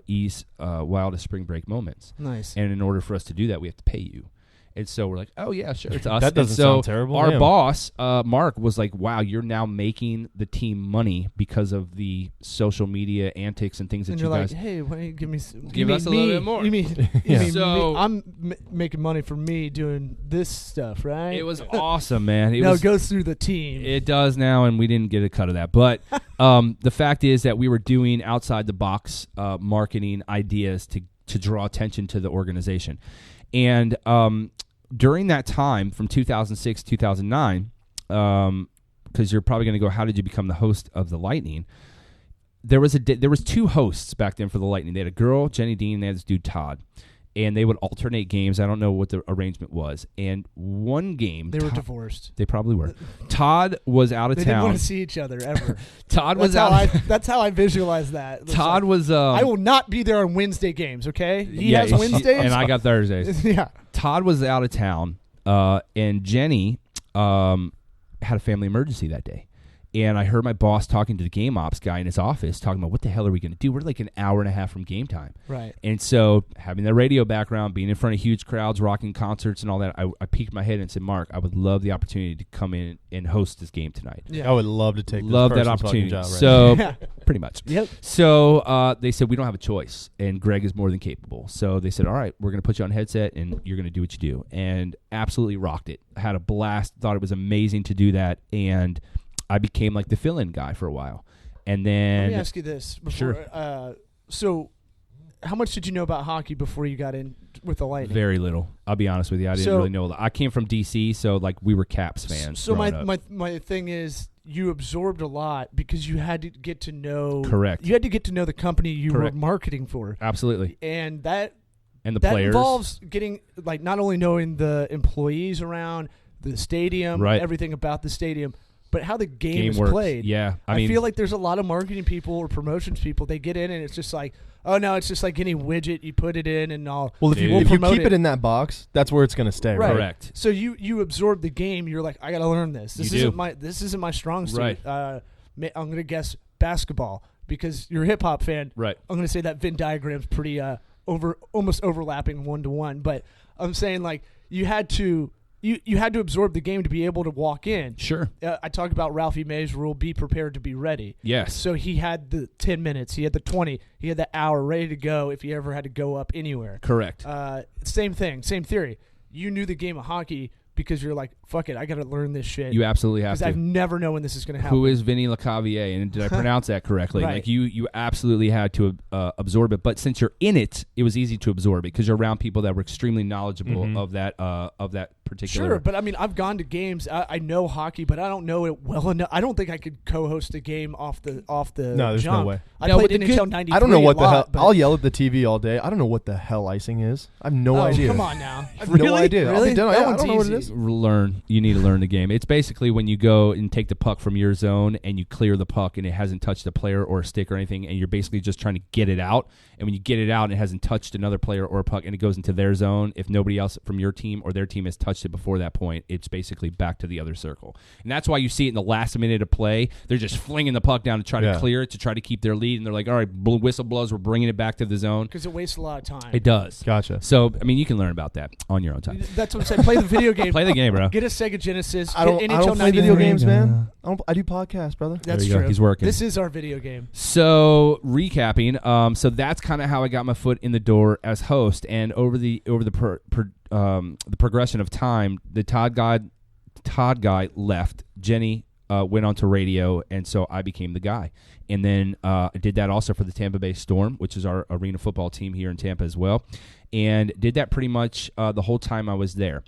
E's wildest spring break moments. Nice. And in order for us to do that, we have to pay you. And so we're like, oh, yeah, sure, it's us. That doesn't sound terrible. Our boss, Mark, was like, wow, you're now making the team money because of the social media antics and things that you guys... like, hey, why don't you give us a little bit more. You mean so, I'm making money from me doing this stuff, right? It was awesome, man. It goes through the team. It does now, and we didn't get a cut of that. But the fact is that we were doing outside-the-box marketing ideas to draw attention to the organization. And during that time, from 2006 to 2009, because you're probably going to go, how did you become the host of the Lightning? There was two hosts back then for the Lightning. They had a girl, Jenny Dean, and they had this dude, Todd. And they would alternate games. I don't know what the arrangement was. And one game... They were divorced. They probably were. Todd was out of town. They didn't want to see each other ever. That's how I visualize that. Todd was... I will not be there on Wednesday games, okay? He has Wednesdays. And I got Thursdays. Yeah. Todd was out of town, and Jenny had a family emergency that day. And I heard my boss talking to the game ops guy in his office, talking about what the hell are we going to do? We're like an hour and a half from game time. Right. And so having the radio background, being in front of huge crowds, rocking concerts and all that, I peeked my head and said, Mark, I would love the opportunity to come in and host this game tonight. Yeah. I would love to take that opportunity. Job right so now. pretty much. Yep. So they said, we don't have a choice. And Greg is more than capable. So they said, all right, we're going to put you on headset and you're going to do what you do. And absolutely rocked it. I had a blast. Thought it was amazing to do that. And I became like the fill-in guy for a while. And then... Let me ask you this. Sure. So how much did you know about hockey before you got in with the Lightning? Very little. I'll be honest with you. I didn't really know a lot. I came from D.C., so like we were Caps fans. So my thing is you absorbed a lot because you had to get to know... Correct. You had to get to know the company you were marketing for. Absolutely. And that players. involves getting, like, not only knowing the employees around the stadium, everything about the stadium, but how the game is works. played. Yeah. I feel like there's a lot of marketing people or promotions people, they get in and it's just like, oh, no, it's just like any widget. You put it in and all. Well, if you keep it in that box, that's where it's going to stay, right? Correct. So you absorb the game. You're like, I got to learn this. This isn't my strong suit. Right. I'm going to guess basketball because you're a hip-hop fan. Right. I'm going to say that Venn diagram's pretty almost overlapping one-to-one. But I'm saying, like, you had to absorb the game to be able to walk in. Sure. I talked about Ralphie May's rule, be prepared to be ready. Yes. So he had the 10 minutes, he had the 20, he had the hour ready to go if he ever had to go up anywhere. Correct. Same thing, same theory. You knew the game of hockey because you're like, fuck it, I got to learn this shit. You absolutely have to. Because I've never known when this is going to happen. Who is Vinny LeCavier? And did I pronounce that correctly? Right. Like you absolutely had to absorb it. But since you're in it, it was easy to absorb it because you're around people that were extremely knowledgeable of that particular. Sure, but I mean, I've gone to games. I know hockey, but I don't know it well enough. I don't think I could co-host a game off the No, there's jump. no way. I No, played but the NHL good- 93 I don't know what a the hell. lot, but- I'll yell at the TV all day. I don't know what the hell icing is. I have no Oh, idea. come on now. I have no Really? idea. I'll Really? be done. That I one's don't know what it easy. is. You need to learn the game. It's basically when you go and take the puck from your zone and you clear the puck and it hasn't touched a player or a stick or anything, and you're basically just trying to get it out. And when you get it out and it hasn't touched another player or a puck and it goes into their zone, if nobody else from your team or their team has touched it before that point, it's basically back to the other circle. And that's why you see it in the last minute of play. They're just flinging the puck down to try to clear it, to try to keep their lead. And they're like, all right, whistle blows, we're bringing it back to the zone. Because it wastes a lot of time. It does. Gotcha. So, I mean, you can learn about that on your own time. That's what I'm saying. Play the video game. Play the game, bro. Get a Sega Genesis. I don't Get NHL play 93. video games, man. I do podcasts, brother. That's There you go. true. He's working. This is our video game. So recapping, so that's kind of how I got my foot in the door as host, and over the progression of time, the Todd guy left. Jenny went on to radio, and so I became the guy. And then I did that also for the Tampa Bay Storm, which is our arena football team here in Tampa as well, and did that pretty much the whole time I was there.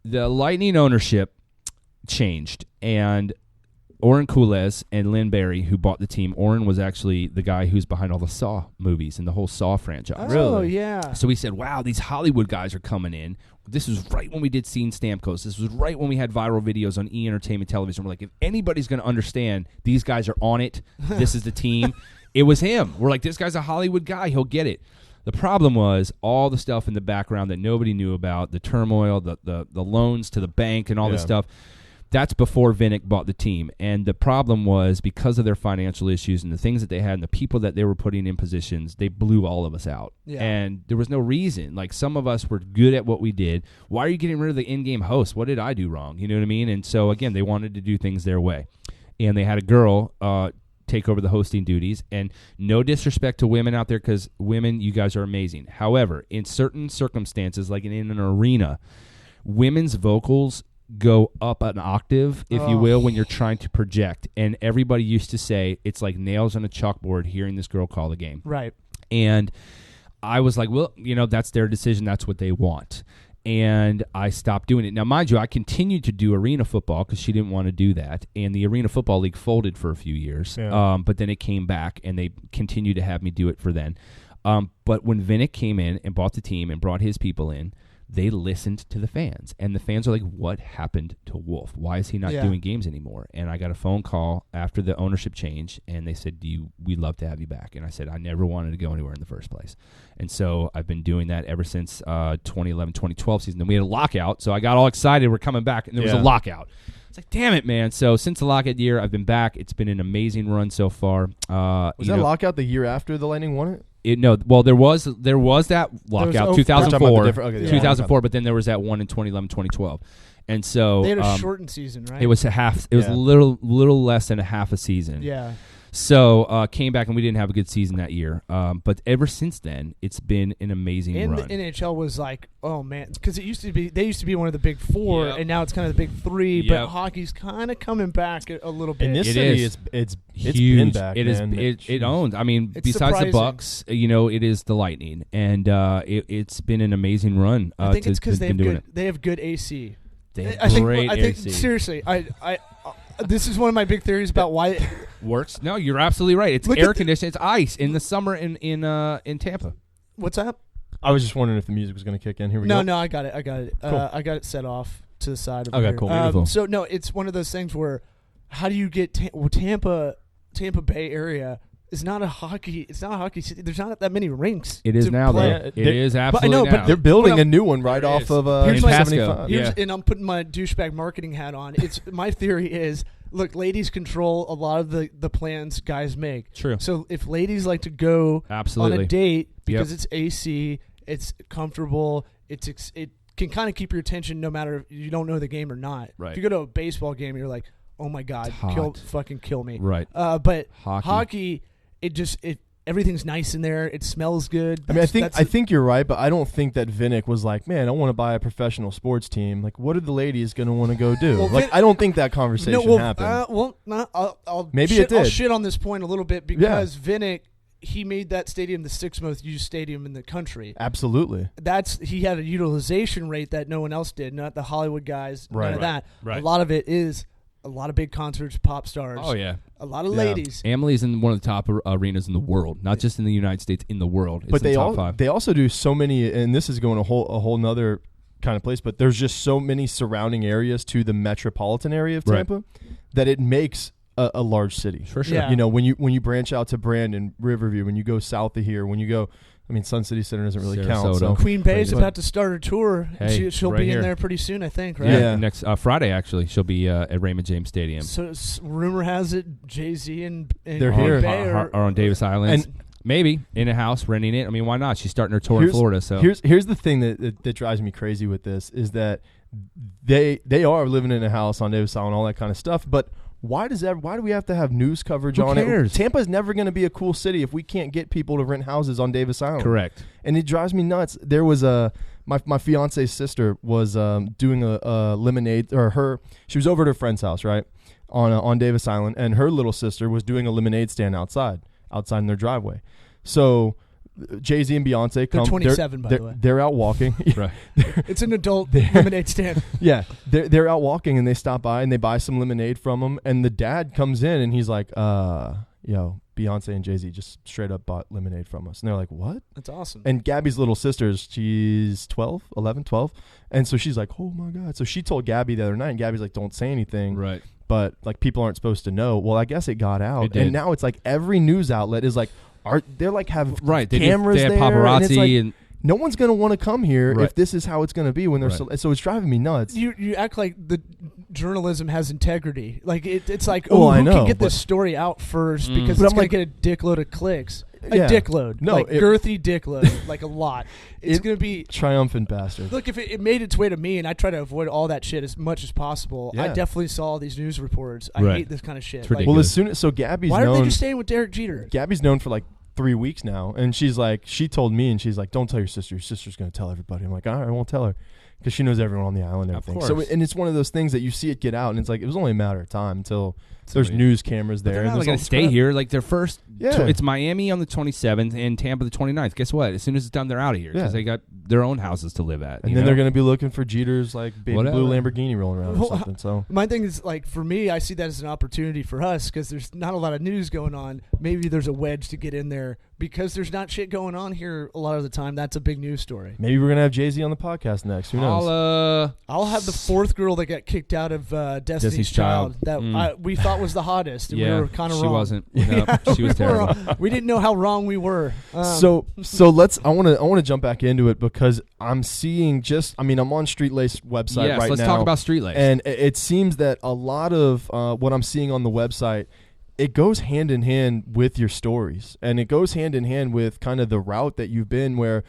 The Lightning ownership changed, and Oren Coolez and Lynn Barry, who bought the team. Oren was actually the guy who's behind all the Saw movies and the whole Saw franchise. Oh, yeah. So we said, wow, these Hollywood guys are coming in. This was right when we did Scene Stamkos. This was right when we had viral videos on E! Entertainment Television. We're like, if anybody's going to understand, these guys are on it. This is the team. It was him. We're like, this guy's a Hollywood guy. He'll get it. The problem was all the stuff in the background that nobody knew about, the turmoil, the loans to the bank and all this stuff. That's before Vinnick bought the team. And the problem was, because of their financial issues and the things that they had and the people that they were putting in positions, they blew all of us out. Yeah. And there was no reason. Like, some of us were good at what we did. Why are you getting rid of the in-game host? What did I do wrong? You know what I mean? And so, again, they wanted to do things their way. And they had a girl take over the hosting duties. And no disrespect to women out there, because women, you guys are amazing. However, in certain circumstances, like in an arena, women's vocals go up an octave, if you will, when you're trying to project. And everybody used to say it's like nails on a chalkboard hearing this girl call the game. Right. And I was like, well, that's their decision. That's what they want. And I stopped doing it. Now, mind you, I continued to do arena football because she didn't want to do that. And the Arena Football League folded for a few years. Yeah. But then it came back, and they continued to have me do it for then. But when Vinnick came in and bought the team and brought his people in, they listened to the fans. And the fans are like, what happened to Wolf? Why is he not doing games anymore? And I got a phone call after the ownership change, and they said, we'd love to have you back. And I said, I never wanted to go anywhere in the first place. And so I've been doing that ever since 2011, 2012 season. Then we had a lockout, so I got all excited. We're coming back, and there was a lockout. It's like, damn it, man. So since the lockout year, I've been back. It's been an amazing run so far. Was that lockout the year after the Lightning won it? There was that lockout, 2004, 2004, but then there was that one in 2011, 2012, and so they had a shortened season, right? It was a half. It was a little less than a half a season. Yeah. So came back, and we didn't have a good season that year. But ever since then, it's been an amazing and run. the NHL was like, oh man, because they used to be one of the big four, and now it's kind of the big three. But hockey's kind of coming back a little bit. In this city, it's huge. been back. It man. It owns. I mean, It's besides surprising. the Bucks, it is the Lightning, and it's been an amazing run. I think it's because they they have good AC. They have I think AC. seriously, this is one of my big theories about why it works. No, you're absolutely right. It's Look air at conditioned. It's ice in the summer in Tampa. What's that? I was just wondering if the music was going to kick in. Here we go. No, I got it. Cool. I got it set off to the side of Okay, here. cool. Beautiful. So no, it's one of those things where how do you get Tampa Bay area is not a hockey. It's not a hockey city. There's not that many rinks. It is to now, play. though. It is absolutely but now. They're building Well, a new one right it off is. of Here's my- 75. Yeah. And I'm putting my douchebag marketing hat on. It's my theory is, look, ladies control a lot of the plans guys make. True. So if ladies like to go Absolutely. on a date because Yep. it's AC, it's comfortable, it can kind of keep your attention no matter if you don't know the game or not. Right. If you go to a baseball game, you're like, oh my god, hot. fucking kill me. Right. But Hockey. everything's nice in there. It smells good. I mean, I think you're right, but I don't think that Vinnick was like, man, I want to buy a professional sports team. Like, what are the ladies going to want to go do? Well, I don't think that conversation happened. Maybe Maybe it it did. I'll shit on this point a little bit because Vinnick he made that stadium the 6th most used stadium in the country. Absolutely. He had a utilization rate that no one else did, not the Hollywood guys, none of that. Right. A lot of it is a lot of big concerts, pop stars. Oh, yeah. A lot of ladies. Amalie in one of the top arenas in the world, not just in the United States, in the world. It's But in the top 5. they also do so many, and this is going a whole nother kind of place, but there's just so many surrounding areas to the metropolitan area of Tampa that it makes a large city. For sure. Yeah. You know, when you branch out to Brandon, Riverview, when you go south of here, when you go, I mean, Sun City Center doesn't really count. So. Queen Bay's about to start her tour. Hey, She'll right be here. in there pretty soon, I think, right? Yeah. Next Friday, actually, she'll be at Raymond James Stadium. So rumor has it Jay-Z and They're Queen here. Bay Are on Davis Island. And maybe in a house, renting it. I mean, why not? She's starting her tour in Florida. So here's the thing that drives me crazy with this is that they are living in a house on Davis Island, all that kind of stuff, but why do we have to have news coverage Who on cares? it? Tampa's never going to be a cool city if we can't get people to rent houses on Davis Island. correct. And it drives me nuts. There was my fiance's sister was doing a lemonade, she was over at her friend's house, right, on Davis Island, and her little sister was doing a lemonade stand outside in their driveway. So Jay-Z and Beyonce come. They're 27, by the way. They're out walking. Right. It's an adult lemonade stand. Yeah, they're out walking and they stop by and they buy some lemonade from him. And the dad comes in and he's like, yo, Beyonce and Jay-Z just straight up bought lemonade from us. And they're like, what? That's awesome. And Gabby's little sister, she's 12. And so she's like, oh my God. So she told Gabby the other night, and Gabby's like, don't say anything. Right. But like people aren't supposed to know. Well, I guess it got out. It did. And now it's like every news outlet is like, they're like have Right. cameras they have there. paparazzi and it's like, and no one's going to want to come here Right. if this is how it's going to be when they're so it's driving me nuts. You act like the journalism has integrity. Like it's like, Well, I who know, can get but- this story out first because But it's I'm going like- to get a dickload of clicks. A Yeah. dickload. No, like it- girthy dickload. Like a lot. It's It- going to be... Triumphant bastard. Look, if it made its way to me and I try to avoid all that shit as much as possible, I Yeah. definitely saw these news reports. I Right. hate this kind of shit. It's Like, ridiculous. Well, as soon as Gabby's why are they known, just staying with Derek Jeter? Gabby's known for like 3 weeks now, and she's like, she told me, and she's like, don't tell your sister. Your sister's going to tell everybody. I'm like, all right, I won't tell her, because she knows everyone on the island and Of everything. So, course. and it's one of those things that you see it get out, and it's like it was only a matter of time until there's Somebody- news cameras there. They're and not there's going all to this stay crap. here. Like their first, Yeah. it's Miami on the 27th and Tampa the 29th. Guess what? As soon as it's done, they're out of here because Yeah. they got their own houses to live at. And you then know? they're going to be looking for Jeter's like baby Whatever. blue Lamborghini rolling around or Well, something. So My thing is, like, for me, I see that as an opportunity for us because there's not a lot of news going on. Maybe there's a wedge to get in there because there's not shit going on here a lot of the time. That's a big news story. maybe we're going to have Jay-Z on the podcast next. Who knows? I'll have the fourth girl that got kicked out of Destiny's Child that we thought was the hottest, and we were kind of she wrong. wasn't. No, she was terrible. We didn't know how wrong we were. So I want to jump back into it because I'm seeing I'm on Street Lace website Yes, right let's now. talk about Street Lace. And it seems that a lot of what I'm seeing on the website, it goes hand in hand with your stories, and it goes hand in hand with kind of the route that you've been, where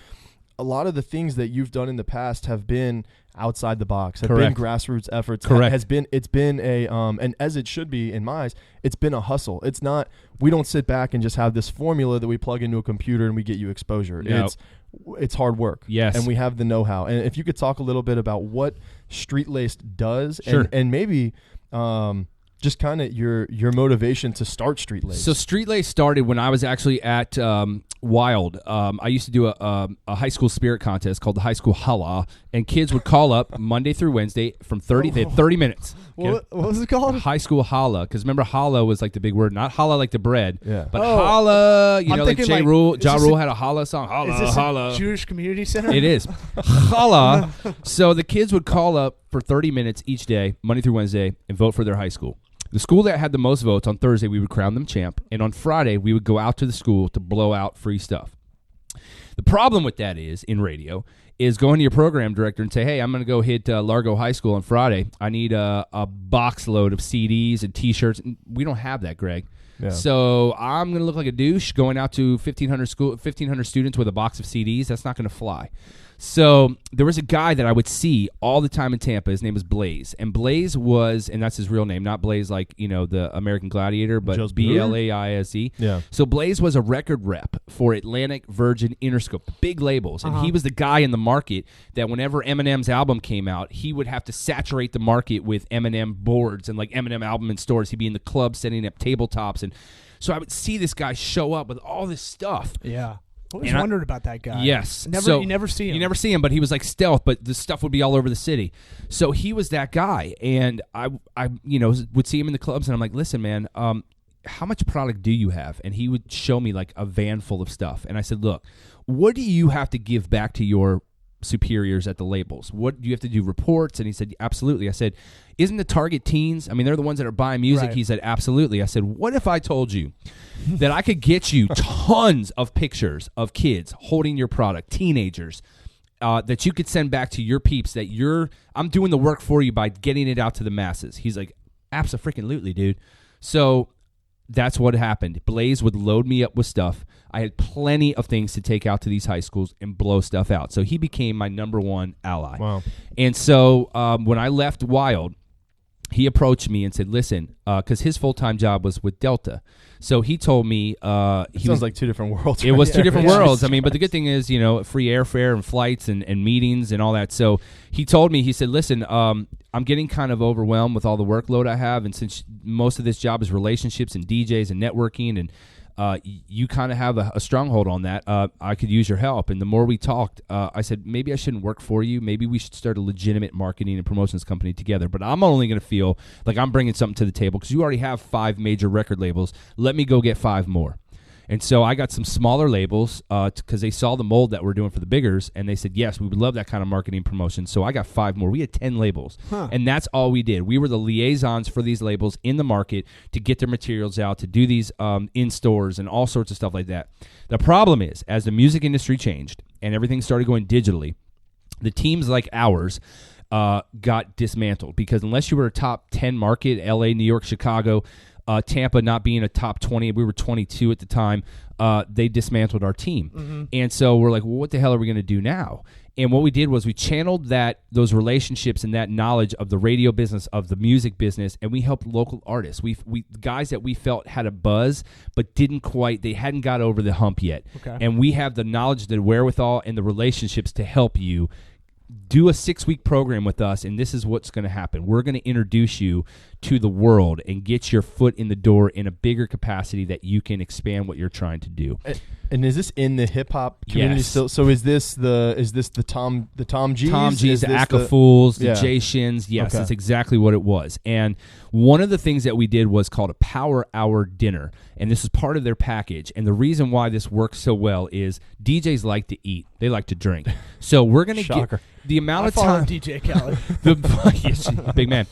a lot of the things that you've done in the past have been outside the box, have Correct. been grassroots efforts. Correct. It's been a and as it should be in my eyes, it's been a hustle. It's not, we don't sit back and just have this formula that we plug into a computer and we get you exposure. No. It's hard work. Yes. And we have the know-how. And if you could talk a little bit about what Street Laced does, Sure. and maybe just kind of your motivation to start Street Laced. So Street Lace started when I was actually at Wild. I used to do a high school spirit contest called the High School Holla, and kids would call up Monday through Wednesday from 30. They had 30 minutes. Okay? what was it called? High School Holla, because remember Holla was like the big word, not Holla like the bread, Yeah. but Oh. Holla. You I'm know, like thinking, Ja like, Rule. is Ja this Rule a- had a Holla song. Holla, Is this Holla. a Jewish community center? It is. Holla. So the kids would call up for 30 minutes each day, Monday through Wednesday, and vote for their high school. The school that had the most votes on Thursday, we would crown them champ. And on Friday, we would go out to the school to blow out free stuff. The problem with that is, in radio, is going to your program director and say, hey, I'm going to go hit Largo High School on Friday. I need a box load of CDs and T-shirts. And we don't have that, Greg. Yeah. So I'm going to look like a douche going out to 1,500 students with a box of CDs. That's not going to fly. So there was a guy that I would see all the time in Tampa. His name was Blaze. And Blaze was, and that's his real name, not Blaze like, the American Gladiator, but Just Blaise. Yeah. So Blaze was a record rep for Atlantic, Virgin, Interscope, big labels. And he was the guy in the market that whenever Eminem's album came out, he would have to saturate the market with Eminem boards and like Eminem album in stores. He'd be in the club setting up tabletops. And So I would see this guy show up with all this stuff. Yeah. I always wondered about that guy. Yes. You never see him. You never see him, but he was like stealth, but the stuff would be all over the city. So he was that guy. And I would see him in the clubs, and I'm like, listen, man, how much product do you have? And he would show me like a van full of stuff. And I said, look, what do you have to give back to your superiors at the labels? What do you have to do, reports? And he said, absolutely. I said, isn't the target teens? I mean, they're the ones that are buying music. Right. He said, absolutely. I said, what if I told you that I could get you tons of pictures of kids holding your product, teenagers, that you could send back to your peeps, that I'm doing the work for you by getting it out to the masses. He's like, abso-freaking-lutely, dude. So that's what happened. Blaze would load me up with stuff. I had plenty of things to take out to these high schools and blow stuff out. So he became my number one ally. Wow. And so when I left Wild, he approached me and said, listen, because his full-time job was with Delta. So he told me sounds like two different worlds. It was two different worlds. I mean, but the good thing is, free airfare and flights and meetings and all that. So he told me, he said, listen, I'm getting kind of overwhelmed with all the workload I have. And since most of this job is relationships and DJs and networking, and you kind of have a stronghold on that, I could use your help. And the more we talked, I said, maybe I shouldn't work for you. Maybe we should start a legitimate marketing and promotions company together. But I'm only going to feel like I'm bringing something to the table because you already have 5 major record labels. Let me go get 5 more. And so I got some smaller labels because they saw the mold that we're doing for the biggers, and they said, yes, we would love that kind of marketing promotion. So I got 5 more. We had 10 labels, and that's all we did. We were the liaisons for these labels in the market to get their materials out, to do these in stores and all sorts of stuff like that. The problem is, as the music industry changed and everything started going digitally, the teams like ours got dismantled because unless you were a top 10 market, LA, New York, Chicago, Tampa not being a top 20, we were 22 at the time, they dismantled our team. Mm-hmm. And so we're like, well, what the hell are we going to do now? And what we did was we channeled those relationships and that knowledge of the radio business, of the music business, and we helped local artists. We guys that we felt had a buzz but they hadn't got over the hump yet. Okay. And we have the knowledge, the wherewithal, and the relationships to help you do a 6-week program with us, and this is what's going to happen. We're going to introduce you to the world and get your foot in the door in a bigger capacity that you can expand what you're trying to do. And is this in the hip hop community Yes. still? So is this the Tom G's? Tom G's, Is the this Aka Fools, the Yeah. Jay Shins. Yes, Okay. that's exactly what it was. And one of the things that we did was called a Power Hour dinner, and this is part of their package. And the reason why this works so well is DJs like to eat. They like to drink. So we're going to get the amount of time. DJ Khaled. Yes, big man.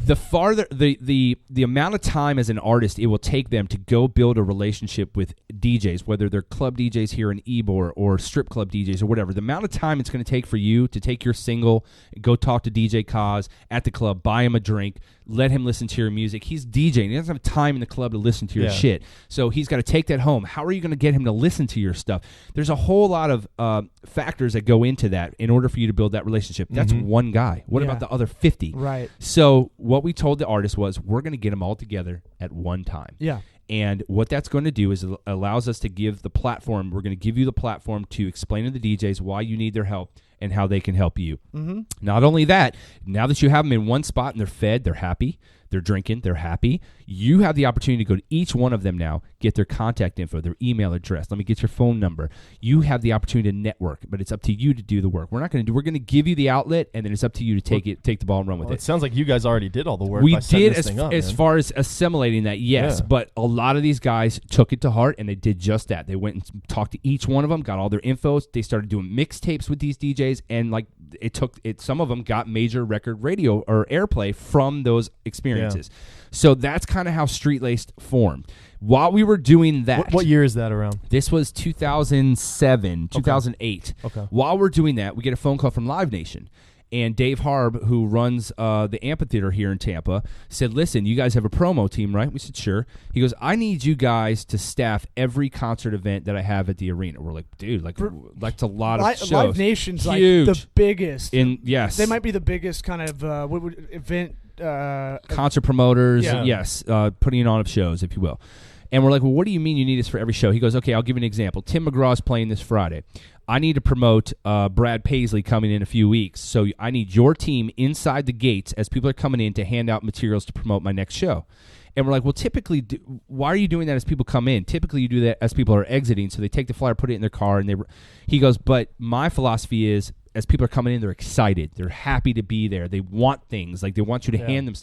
The farther the amount of time as an artist it will take them to go build a relationship with DJs, whether they're club DJs here in Ybor or strip club DJs or whatever, the amount of time it's going to take for you to take your single, go talk to DJ Kaz at the club, buy him a drink, let him listen to your music. He's DJing. He doesn't have time in the club to listen to your shit. So he's got to take that home. How are you going to get him to listen to your stuff? There's a whole lot of factors that go into that in order for you to build that relationship. That's one guy. What about the other 50? Right. So what we told the artist was we're going to get them all together at one time. Yeah. And what that's going to do is it allows us to give the platform. We're going to give you the platform to explain to the DJs why you need their help and how they can help you. Mm-hmm. Not only that, now that you have them in one spot and they're fed, they're happy, they're drinking, they're happy, you have the opportunity to go to each one of them now, get their contact info, their email address. Let me get your phone number. You have the opportunity to network, but it's up to you to do the work. We're going to give you the outlet, and then it's up to you to take the ball and run with it. It sounds like you guys already did all the work. We by setting did this thing up, as man. far as assimilating that, yes. Yeah. But a lot of these guys took it to heart, and they did just that. They went and talked to each one of them, got all their info. They started doing mixtapes with these DJs, and like some of them got major record radio or airplay from those experiences. Yeah. So that's kind of how Street Laced formed. While we were doing that, what year is that around? This was 2007, 2008. Okay. While we're doing that, we get a phone call from Live Nation. And Dave Harb, who runs the amphitheater here in Tampa, said, listen, you guys have a promo team, right? We said, sure. He goes, I need you guys to staff every concert event that I have at the arena. We're like, dude, that's a lot of shows. Live Nation's huge. Like the biggest. Yes. They might be the biggest kind of event. Concert promoters, yes, putting on of shows, if you will. And we're like, well, what do you mean you need us for every show? He goes, okay, I'll give you an example. Tim McGraw's playing this Friday. I need to promote Brad Paisley coming in a few weeks. So I need your team inside the gates as people are coming in to hand out materials to promote my next show. And we're like, well, typically, why are you doing that as people come in? Typically, you do that as people are exiting. So they take the flyer, put it in their car, and he goes, but my philosophy is, as people are coming in, they're excited. They're happy to be there. They want things. Like, they want you to hand them.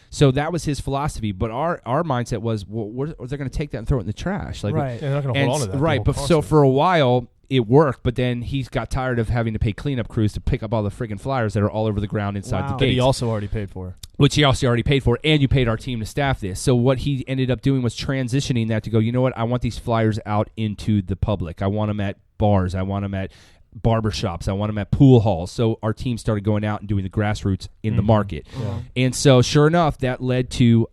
So that was his philosophy. But our mindset was, well, they're going to take that and throw it in the trash. Like, right. They're not going to hold on to that. Right. But so for a while, it worked. But then he got tired of having to pay cleanup crews to pick up all the friggin' flyers that are all over the ground inside the gates. That he also already paid for. Which he also already paid for, and you paid our team to staff this. So what he ended up doing was transitioning that to go, you know what, I want these flyers out into the public. I want them at bars. I want them at barbershops. I want them at pool halls. So our team started going out and doing the grassroots in the market. Yeah. And so sure enough, that led to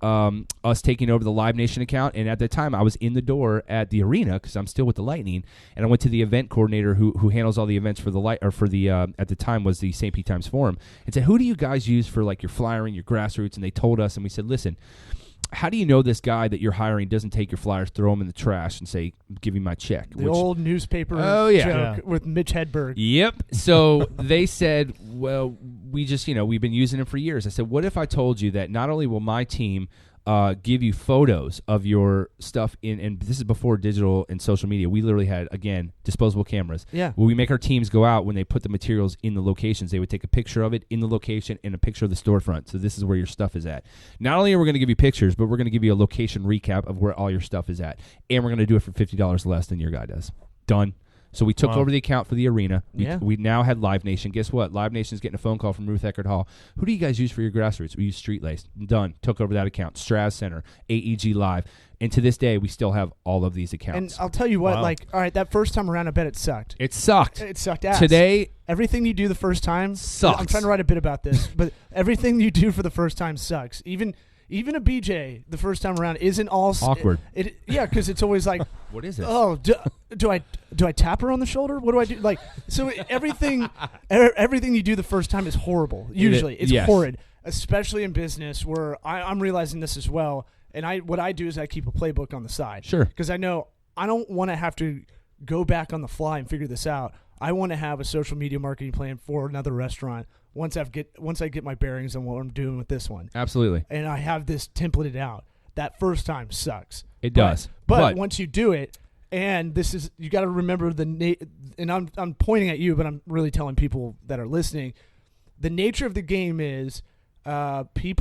us taking over the Live Nation account. And at that time, I was in the door at the arena because I'm still with the Lightning. And I went to the event coordinator who handles all the events for the at the time was the St. Pete Times Forum, and said, who do you guys use for like your flyering, your grassroots? And they told us, and we said, listen, how do you know this guy that you're hiring doesn't take your flyers, throw them in the trash, and say, give me my check? The old newspaper joke with Mitch Hedberg. Yep. So they said, well, we just, we've been using them for years. I said, what if I told you that not only will my team give you photos of your stuff and this is before digital and social media. We literally had, again, disposable cameras. Yeah. Where we make our teams go out when they put the materials in the locations. They would take a picture of it in the location and a picture of the storefront. So this is where your stuff is at. Not only are we going to give you pictures, but we're going to give you a location recap of where all your stuff is at. And we're going to do it for $50 less than your guy does. Done. So we took over the account for the arena. We now had Live Nation. Guess what? Live Nation's getting a phone call from Ruth Eckerd Hall. Who do you guys use for your grassroots? We use Street Lace. Done. Took over that account. Straz Center, AEG Live. And to this day, we still have all of these accounts. And I'll tell you what, all right, that first time around, I bet it sucked. It sucked. It sucked ass. Today, everything you do the first time sucks. I'm trying to write a bit about this, but everything you do for the first time sucks. Even a BJ the first time around isn't all awkward. Because it's always like, what is it? Oh, do I tap her on the shoulder? What do I do? Like, so everything you do the first time is horrible. Usually, it's horrid, especially in business where I'm realizing this as well. And what I do is I keep a playbook on the side. Sure. Because I know I don't want to have to go back on the fly and figure this out. I want to have a social media marketing plan for another restaurant once I get my bearings on what I'm doing with this one. Absolutely. And I have this templated out. That first time sucks. It does. But once you do it, and this is, you got to remember and I'm pointing at you, but I'm really telling people that are listening, the nature of the game is they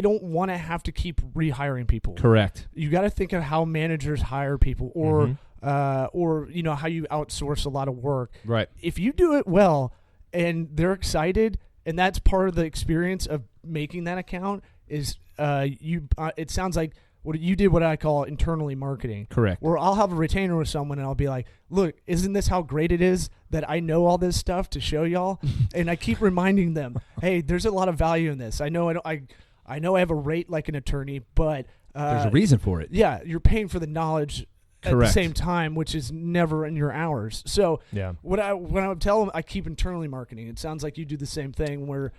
don't want to have to keep rehiring people. Correct. You got to think of how managers hire people or how you outsource a lot of work. Right. If you do it well and they're excited, and that's part of the experience of making that account is it sounds like what you did, what I call internally marketing. Correct. Where I'll have a retainer with someone and I'll be like, look, isn't this how great it is that I know all this stuff to show y'all? And I keep reminding them, hey, there's a lot of value in this. I know I have a rate like an attorney, but there's a reason for it. Yeah, you're paying for the knowledge at the same time, which is never in your hours. So when I would tell them, I keep internally marketing. It sounds like you do the same thing where,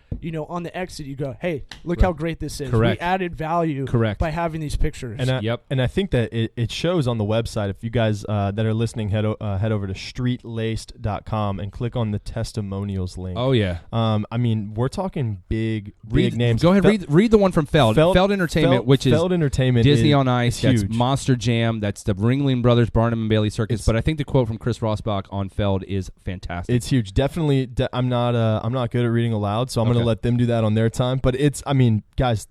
on the exit you go, hey, look how great this is. Correct. We added value by having these pictures. And I think that it shows on the website. If you guys that are listening, head over to streetlaced.com and click on the testimonials link. Oh, yeah. We're talking big names. Go ahead, read the one from Feld. Feld Entertainment, which is Feld Entertainment Disney on Ice. That's huge. Monster Jam. That's the Ringling Brothers, Barnum and Bailey Circus. But I think the quote from Chris Rosbach on Feld is fantastic. It's huge. Definitely. I'm not good at reading aloud, so I'm going to let them do that on their time. But it's, guys,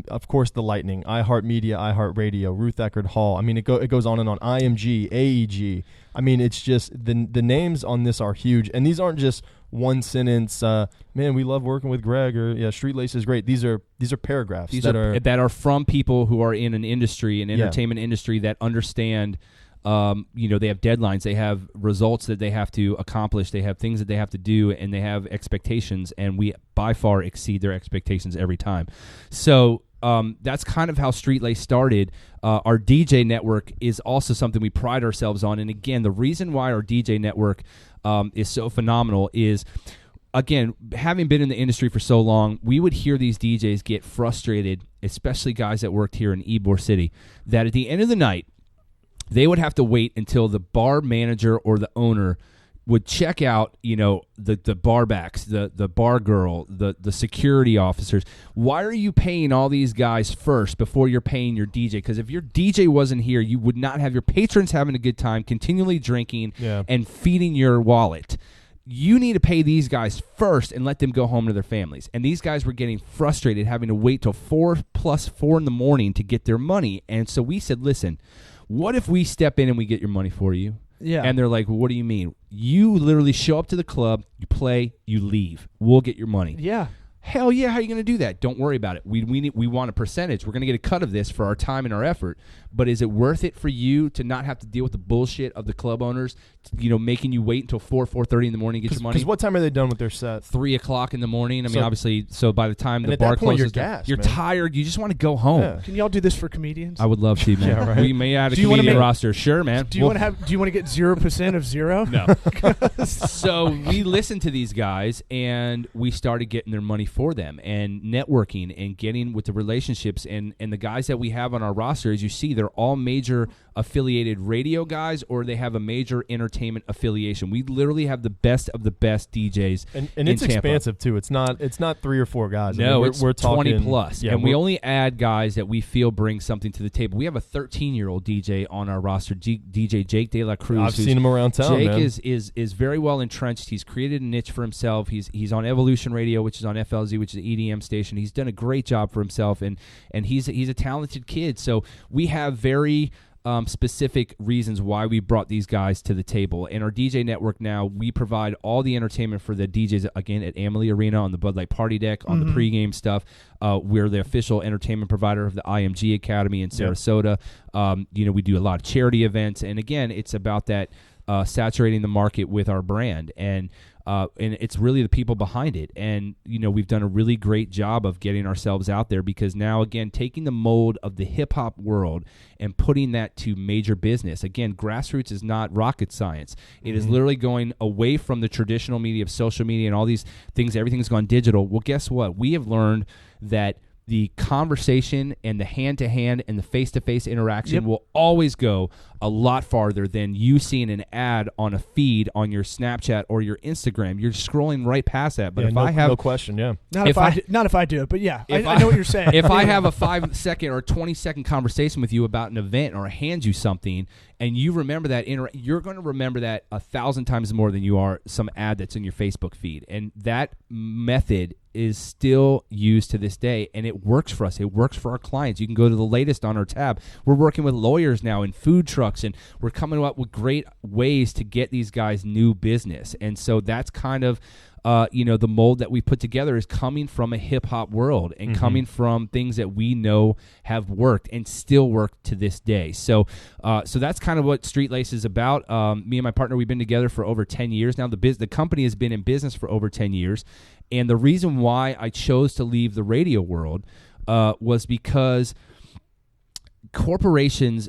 of course, the Lightning, iHeartMedia, iHeartRadio, Ruth Eckerd Hall. It goes on and on. IMG, AEG. It's just the names on this are huge, and these aren't just one sentence. Man, we love working with Greg, or Street Lace is great. These are paragraphs that are from people who are in an industry, an entertainment industry that understand. They have deadlines, they have results that they have to accomplish, they have things that they have to do, and they have expectations, and we by far exceed their expectations every time. So that's kind of how Street Lace started. Our DJ network is also something we pride ourselves on, and again, the reason why our DJ network is so phenomenal is, again, having been in the industry for so long, we would hear these DJs get frustrated, especially guys that worked here in Ybor City, that at the end of the night, they would have to wait until the bar manager or the owner would check out, the barbacks, the bar girl, the security officers. Why are you paying all these guys first before you're paying your DJ? Because if your DJ wasn't here, you would not have your patrons having a good time, continually drinking and feeding your wallet. You need to pay these guys first and let them go home to their families. And these guys were getting frustrated having to wait till 4+4 in the morning to get their money. And so we said, listen, what if we step in and we get your money for you? Yeah. And they're like, well, what do you mean? You literally show up to the club, you play, you leave. We'll get your money. Yeah. Hell yeah, how are you going to do that? Don't worry about it. We want a percentage. We're going to get a cut of this for our time and our effort. But is it worth it for you to not have to deal with the bullshit of the club owners, making you wait until 4:30 in the morning to get your money? Because what time are they done with their set? 3 o'clock in the morning. I mean, obviously, so by the time the at bar that point, closes, you're gassed, you're man. Tired. You just want to go home. Yeah. Can y'all do this for comedians? I would love to, man. Yeah, right. We may add a Do you wanna comedian make- roster. Sure, man. Do you want to get 0% of zero? No. So we listened to these guys, and we started getting their money for them, and networking, and getting with the relationships, and the guys that we have on our roster, as you see, they're all major affiliated radio guys, or they have a major entertainment affiliation. We literally have the best of the best DJs, and in it's Tampa. expansive too. It's not 3 or 4 guys. No, I mean, it's we're talking 20 plus, Yeah, and we only add guys that we feel bring something to the table. We have a 13-year-old DJ on our roster, DJ Jake De La Cruz. I've seen him around town. Jake man. is very well entrenched. He's created a niche for himself. He's on Evolution Radio, which is on FLZ, which is an EDM station. He's done a great job for himself, and he's a talented kid. So we have very specific reasons why we brought these guys to the table. In our DJ network now, we provide all the entertainment for the DJs, again, at Amalie Arena, on the Bud Light Party Deck, on the pregame stuff. We're the official entertainment provider of the IMG Academy in Sarasota. We do a lot of charity events, and again, it's about that saturating the market with our brand, and it's really the people behind it. And we've done a really great job of getting ourselves out there, because now, again, taking the mold of the hip-hop world and putting that to major business. Again, grassroots is not rocket science. It is literally going away from the traditional media of social media and all these things. Everything's gone digital. Well, guess what? We have learned that the conversation and the hand-to-hand and the face-to-face interaction will always go a lot farther than you seeing an ad on a feed on your Snapchat or your Instagram. You're scrolling right past that. But no question, yeah. Not if I do it, but yeah, I know what you're saying. If I have a 5-second or 20-second conversation with you about an event, or I hand you something, and you remember that, you're going to remember that 1,000 times more than you are some ad that's in your Facebook feed. And that method is still used to this day, and it works for us. It works for our clients. You can go to the latest on our tab. We're working with lawyers now and food trucks, and we're coming up with great ways to get these guys new business. And so that's kind of the mold that we put together is coming from a hip-hop world and coming from things that we know have worked and still work to this day. So that's kind of what Street Lace is about. Me and my partner, we've been together for over 10 years now. The company has been in business for over 10 years. And the reason why I chose to leave the radio world was because corporations,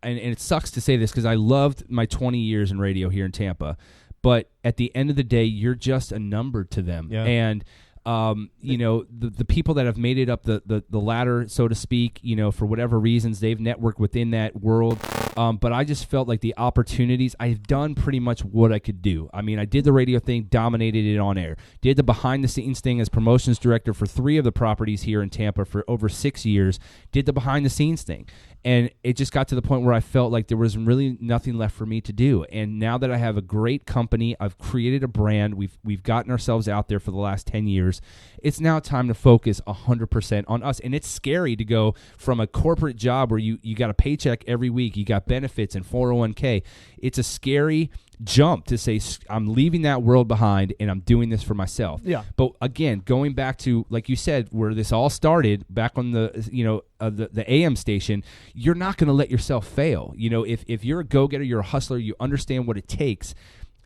and it sucks to say this because I loved my 20 years in radio here in Tampa, but at the end of the day, you're just a number to them. Yeah. And the people that have made it up the ladder, so to speak, for whatever reasons, they've networked within that world. But I just felt like the opportunities, I've done pretty much what I could do. I mean, I did the radio thing, dominated it on air, did the behind the scenes thing as promotions director for 3 of the properties here in Tampa for over 6 years, did the behind the scenes thing. And it just got to the point where I felt like there was really nothing left for me to do. And now that I have a great company, I've created a brand, we've gotten ourselves out there for the last 10 years, it's now time to focus 100% on us. And it's scary to go from a corporate job where you got a paycheck every week, you got benefits and 401k. It's a scary jump to say, I'm leaving that world behind and I'm doing this for myself. Yeah. But again, going back to, like you said, where this all started back on the AM station, you're not going to let yourself fail. If you're a go-getter, you're a hustler, you understand what it takes,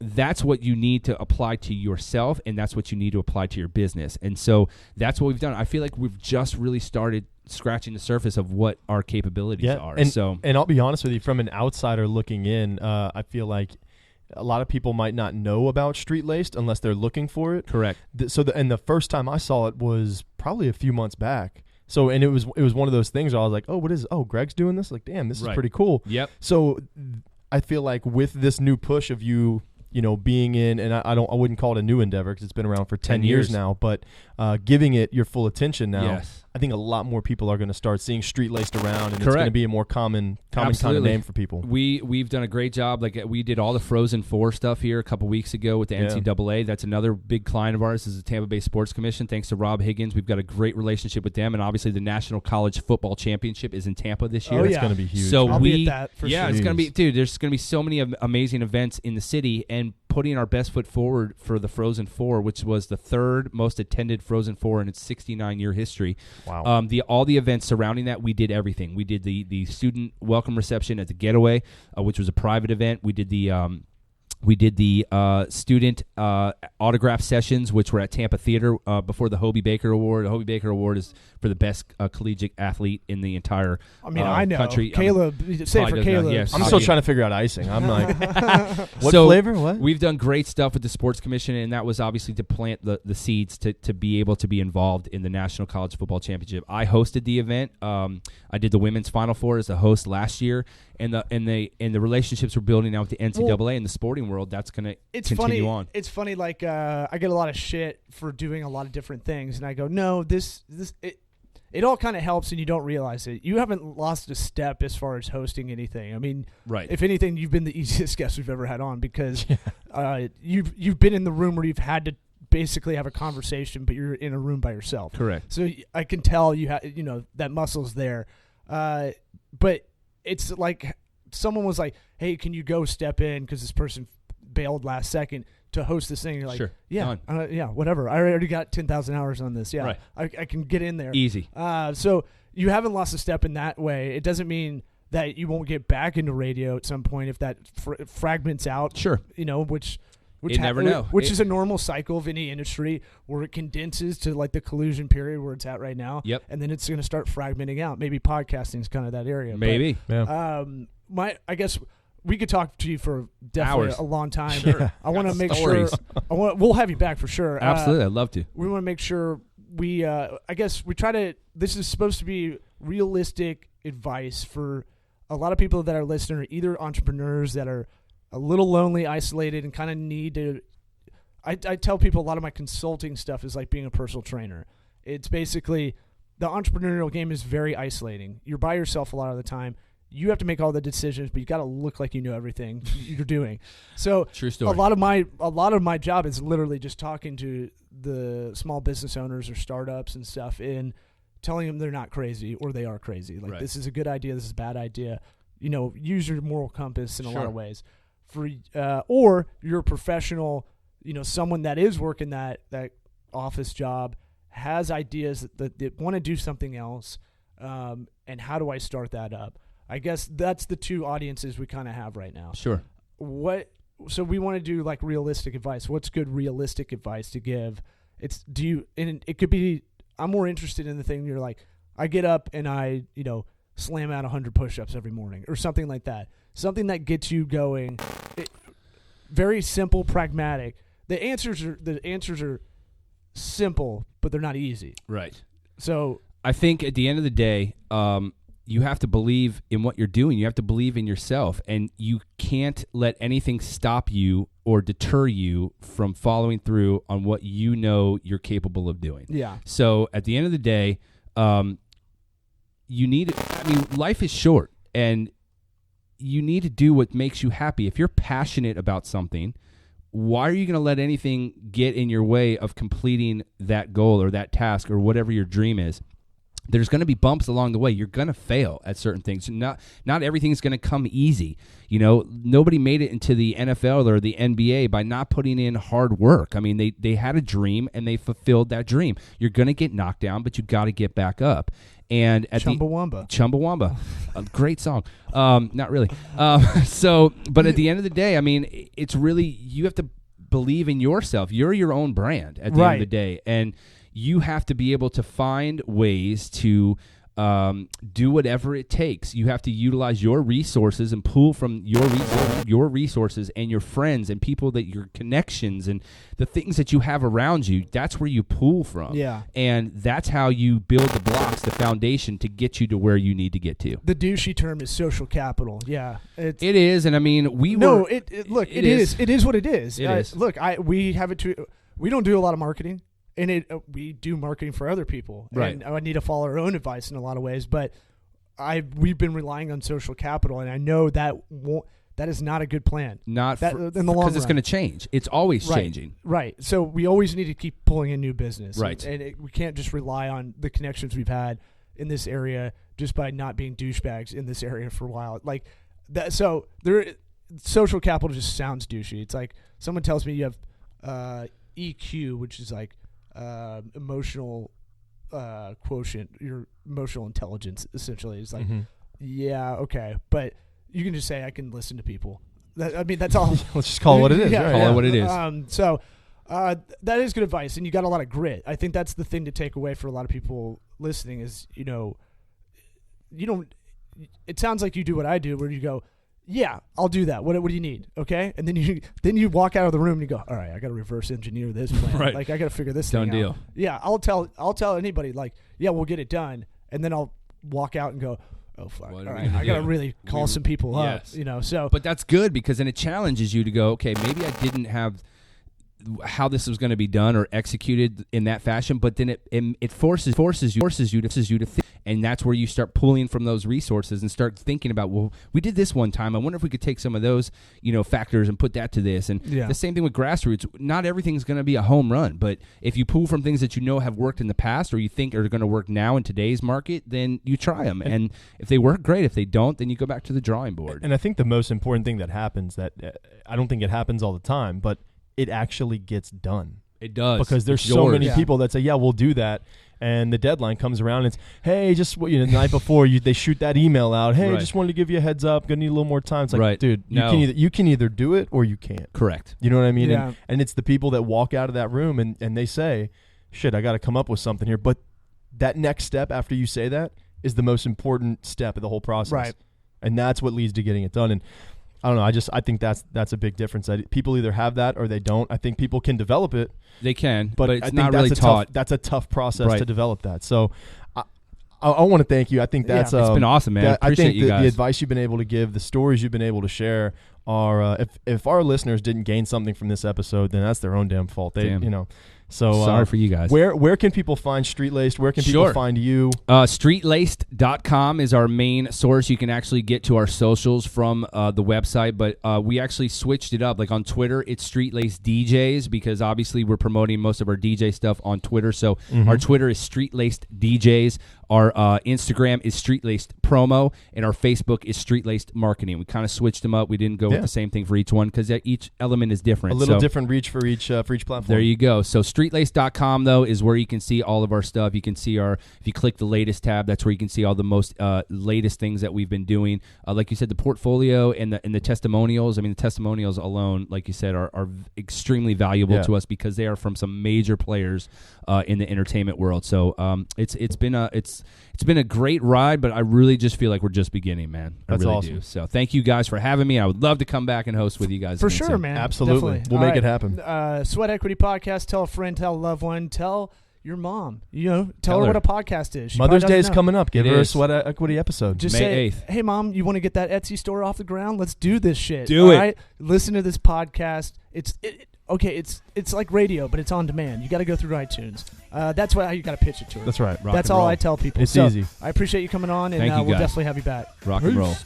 that's what you need to apply to yourself, and that's what you need to apply to your business. And so that's what we've done. I feel like we've just really started scratching the surface of what our capabilities are. And I'll be honest with you, from an outsider looking in, I feel like a lot of people might not know about Street Laced unless they're looking for it. Correct. And the first time I saw it was probably a few months back. So, and it was one of those things where I was like, oh, what is, Greg's doing this? Like, damn, this is pretty cool. Yep. So I feel like with this new push of you being in, and I wouldn't call it a new endeavor because it's been around for 10 years now, but giving it your full attention now. Yes. I think a lot more people are going to start seeing street laced around, and it's going to be a more common kind of name for people. We've done a great job. Like we did all the Frozen 4 stuff here a couple weeks ago with the NCAA. That's another big client of ours is the Tampa Bay Sports Commission. Thanks to Rob Higgins, we've got a great relationship with them, and obviously the National College Football Championship is in Tampa this year. It's going to be huge. So I'll be at that for sure. It's going to be, dude. There's going to be so many amazing events in the city, and putting our best foot forward for the Frozen 4, which was the third most attended Frozen 4 in its 69-year history. Wow. All the events surrounding that, we did everything. We did the student welcome reception at the Getaway, which was a private event. We did the student autograph sessions, which were at Tampa Theater before the Hobie Baker Award. The Hobie Baker Award is for the best collegiate athlete in the entire I know. country. Caleb, say for Caleb. Yes. I'm still trying to figure out icing. I'm like, what flavor? What? We've done great stuff with the Sports Commission, and that was obviously to plant the seeds to be able to be involved in the National College Football Championship. I hosted the event. I did the women's Final Four as a host last year, and the relationships we're building now with the NCAA and the sporting world, that's going to continue on. It's funny, like I get a lot of shit for doing a lot of different things, and I go, no, it all kind of helps, and you don't realize it. You haven't lost a step as far as hosting anything. I mean, right. If anything, you've been the easiest guest we've ever had on because you've been in the room where you've had to basically have a conversation, but you're in a room by yourself. Correct. So I can tell you that muscle's there, but it's like someone was like, "Hey, can you go step in because this person bailed last second to host this thing?" You're like, sure. "Yeah, whatever. I already got 10,000 hours on this. Yeah, right. I can get in there easy." So you haven't lost a step in that way. It doesn't mean that you won't get back into radio at some point if that fragments out. Sure. Which you never know. Which is a normal cycle of any industry where it condenses to like the collusion period where it's at right now. Yep. And then it's going to start fragmenting out. Maybe podcasting is kind of that area. Maybe. But, I guess we could talk to you for definitely hours. A long time. Sure. I want to make stories. sure. We'll have you back for sure. Absolutely. I'd love to. We want to make sure we, I guess we try to, this is supposed to be realistic advice for a lot of people that are listening, are either entrepreneurs that are a little lonely, isolated, and kind of need to. I tell people a lot of my consulting stuff is like being a personal trainer. It's basically the entrepreneurial game is very isolating. You're by yourself a lot of the time. You have to make all the decisions, but you got to look like you know everything you're doing. So true story. A lot of my job is literally just talking to the small business owners or startups and stuff and telling them they're not crazy or they are crazy. Like this is a good idea, this is a bad idea. Use your moral compass in a lot of ways. Or you're a professional, someone that is working that office job, has ideas that want to do something else, and how do I start that up? I guess that's the two audiences we kind of have right now. Sure. So we want to do like realistic advice. What's good realistic advice to give? And it could be, I'm more interested in the thing you're like, I get up and I, slam out 100 push-ups every morning or something like that. Something that gets you going. Very simple, pragmatic. The answers are simple, but they're not easy. Right. So I think at the end of the day, you have to believe in what you're doing. You have to believe in yourself, and you can't let anything stop you or deter you from following through on what you know you're capable of doing. Yeah. So at the end of the day, life is short, and you need to do what makes you happy. If you're passionate about something, why are you going to let anything get in your way of completing that goal or that task or whatever your dream is? There's going to be bumps along the way. You're going to fail at certain things. Not everything is going to come easy. Nobody made it into the NFL or the NBA by not putting in hard work. I mean, they had a dream and they fulfilled that dream. You're going to get knocked down, but you got to get back up. And at Chumbawamba, a great song. Not really. But at the end of the day, I mean, it's really, you have to believe in yourself. You're your own brand at the end of the day, and you have to be able to find ways to Do whatever it takes. You have to utilize your resources and pull from your resources and your friends and people that your connections and the things that you have around you. That's where you pull from. Yeah. And that's how you build the blocks, the foundation to get you to where you need to get to. The douchey term is social capital. Yeah. It is, and I mean, it is what it is. It is. Look, we don't do a lot of marketing. And we do marketing for other people, right? And I need to follow our own advice in a lot of ways. But we've been relying on social capital, and I know that is not a good plan. In the long run, because it's going to change. It's always changing, right? So we always need to keep pulling in new business, right? And we can't just rely on the connections we've had in this area just by not being douchebags in this area for a while, like that. So social capital just sounds douchey. It's like someone tells me you have EQ, which is like emotional quotient, your emotional intelligence, essentially. Is like, yeah, okay, but you can just say I can listen to people. That's all. Let's just call it what it is. Yeah, call it what it is. So that is good advice, and you got a lot of grit. I think that's the thing to take away for a lot of people listening is, you don't. It sounds like you do what I do, where you go, yeah, I'll do that. What do you need? Okay, and then you walk out of the room and you go, all right, I got to reverse engineer this plan. Right. Like I got to figure this Done thing deal. out. Yeah, I'll tell anybody like, yeah, we'll get it done, and then I'll walk out and go, oh fuck, all right, I got to really call some people up. So, but that's good because then it challenges you to go, okay, maybe I didn't have how this was going to be done or executed in that fashion, but then it forces you to think, and that's where you start pulling from those resources and start thinking about, well, we did this one time. I wonder if we could take some of those, factors and put that to this. And the same thing with grassroots. Not everything's going to be a home run, but if you pull from things that have worked in the past or you think are going to work now in today's market, then you try them. And if they work, great. If they don't, then you go back to the drawing board. And I think the most important thing that happens that I don't think it happens all the time, but it actually gets done. It does. Because there's so many people that say, yeah, we'll do that. And the deadline comes around and it's, hey, just the night before they shoot that email out. Hey, just wanted to give you a heads up. Gonna need a little more time. It's like, dude, you can either do it or you can't. Correct. You know what I mean? Yeah. And it's the people that walk out of that room and they say, shit, I got to come up with something here. But that next step after you say that is the most important step of the whole process. Right. And that's what leads to getting it done. And I don't know. I think that's a big difference. That people either have that or they don't. I think people can develop it. They can, but it's I think not really taught. That's a tough process to develip that. So I want to thank you. I think that's it's been awesome, man. I appreciate you guys. The advice you've been able to give, the stories you've been able to share are if our listeners didn't gain something from this episode, then that's their own damn fault. So sorry for you guys. Where can people find Street Laced? Where can people find you? Streetlaced.com is our main source. You can actually get to our socials from the website, but we actually switched it up. Like on Twitter, it's Street Laced DJs because obviously we're promoting most of our DJ stuff on Twitter. So our Twitter is Street Laced DJs. Our Instagram is Street Laced Promo, and our Facebook is Street Laced Marketing. We kind of switched them up. We didn't go with the same thing for each one because each element is different. A little different reach for each platform. There you go. So streetlaced.com, though, is where you can see all of our stuff. You can see if you click the latest tab, that's where you can see all the most latest things that we've been doing. Like you said, the portfolio and the testimonials. I mean, the testimonials alone, like you said, are extremely valuable to us because they are from some major players in the entertainment world. So it's been a great ride, but I really just feel like we're just beginning, man. That's I really awesome. do. So thank you guys for having me. I would love to come back and host with you guys. For again sure, soon. man. Absolutely. Definitely. We'll All make it right. happen. Sweat Equity Podcast. Tell a friend, tell a loved one, tell your mom. Tell her what a podcast is. She Mother's probably Day doesn't is know. coming up. Give It her a is. Sweat Equity episode. Just May say, 8th. hey, Mom, you want to get that Etsy store off the ground? Let's do this shit. Do it. Right? Listen to this podcast. It's like radio, but it's on demand. You got to go through iTunes. That's how you got to pitch it to her. That's right. That's all I tell people. It's so easy. I appreciate you coming on, and Thank you, we'll guys. definitely have you back. Rock and roll. Peace.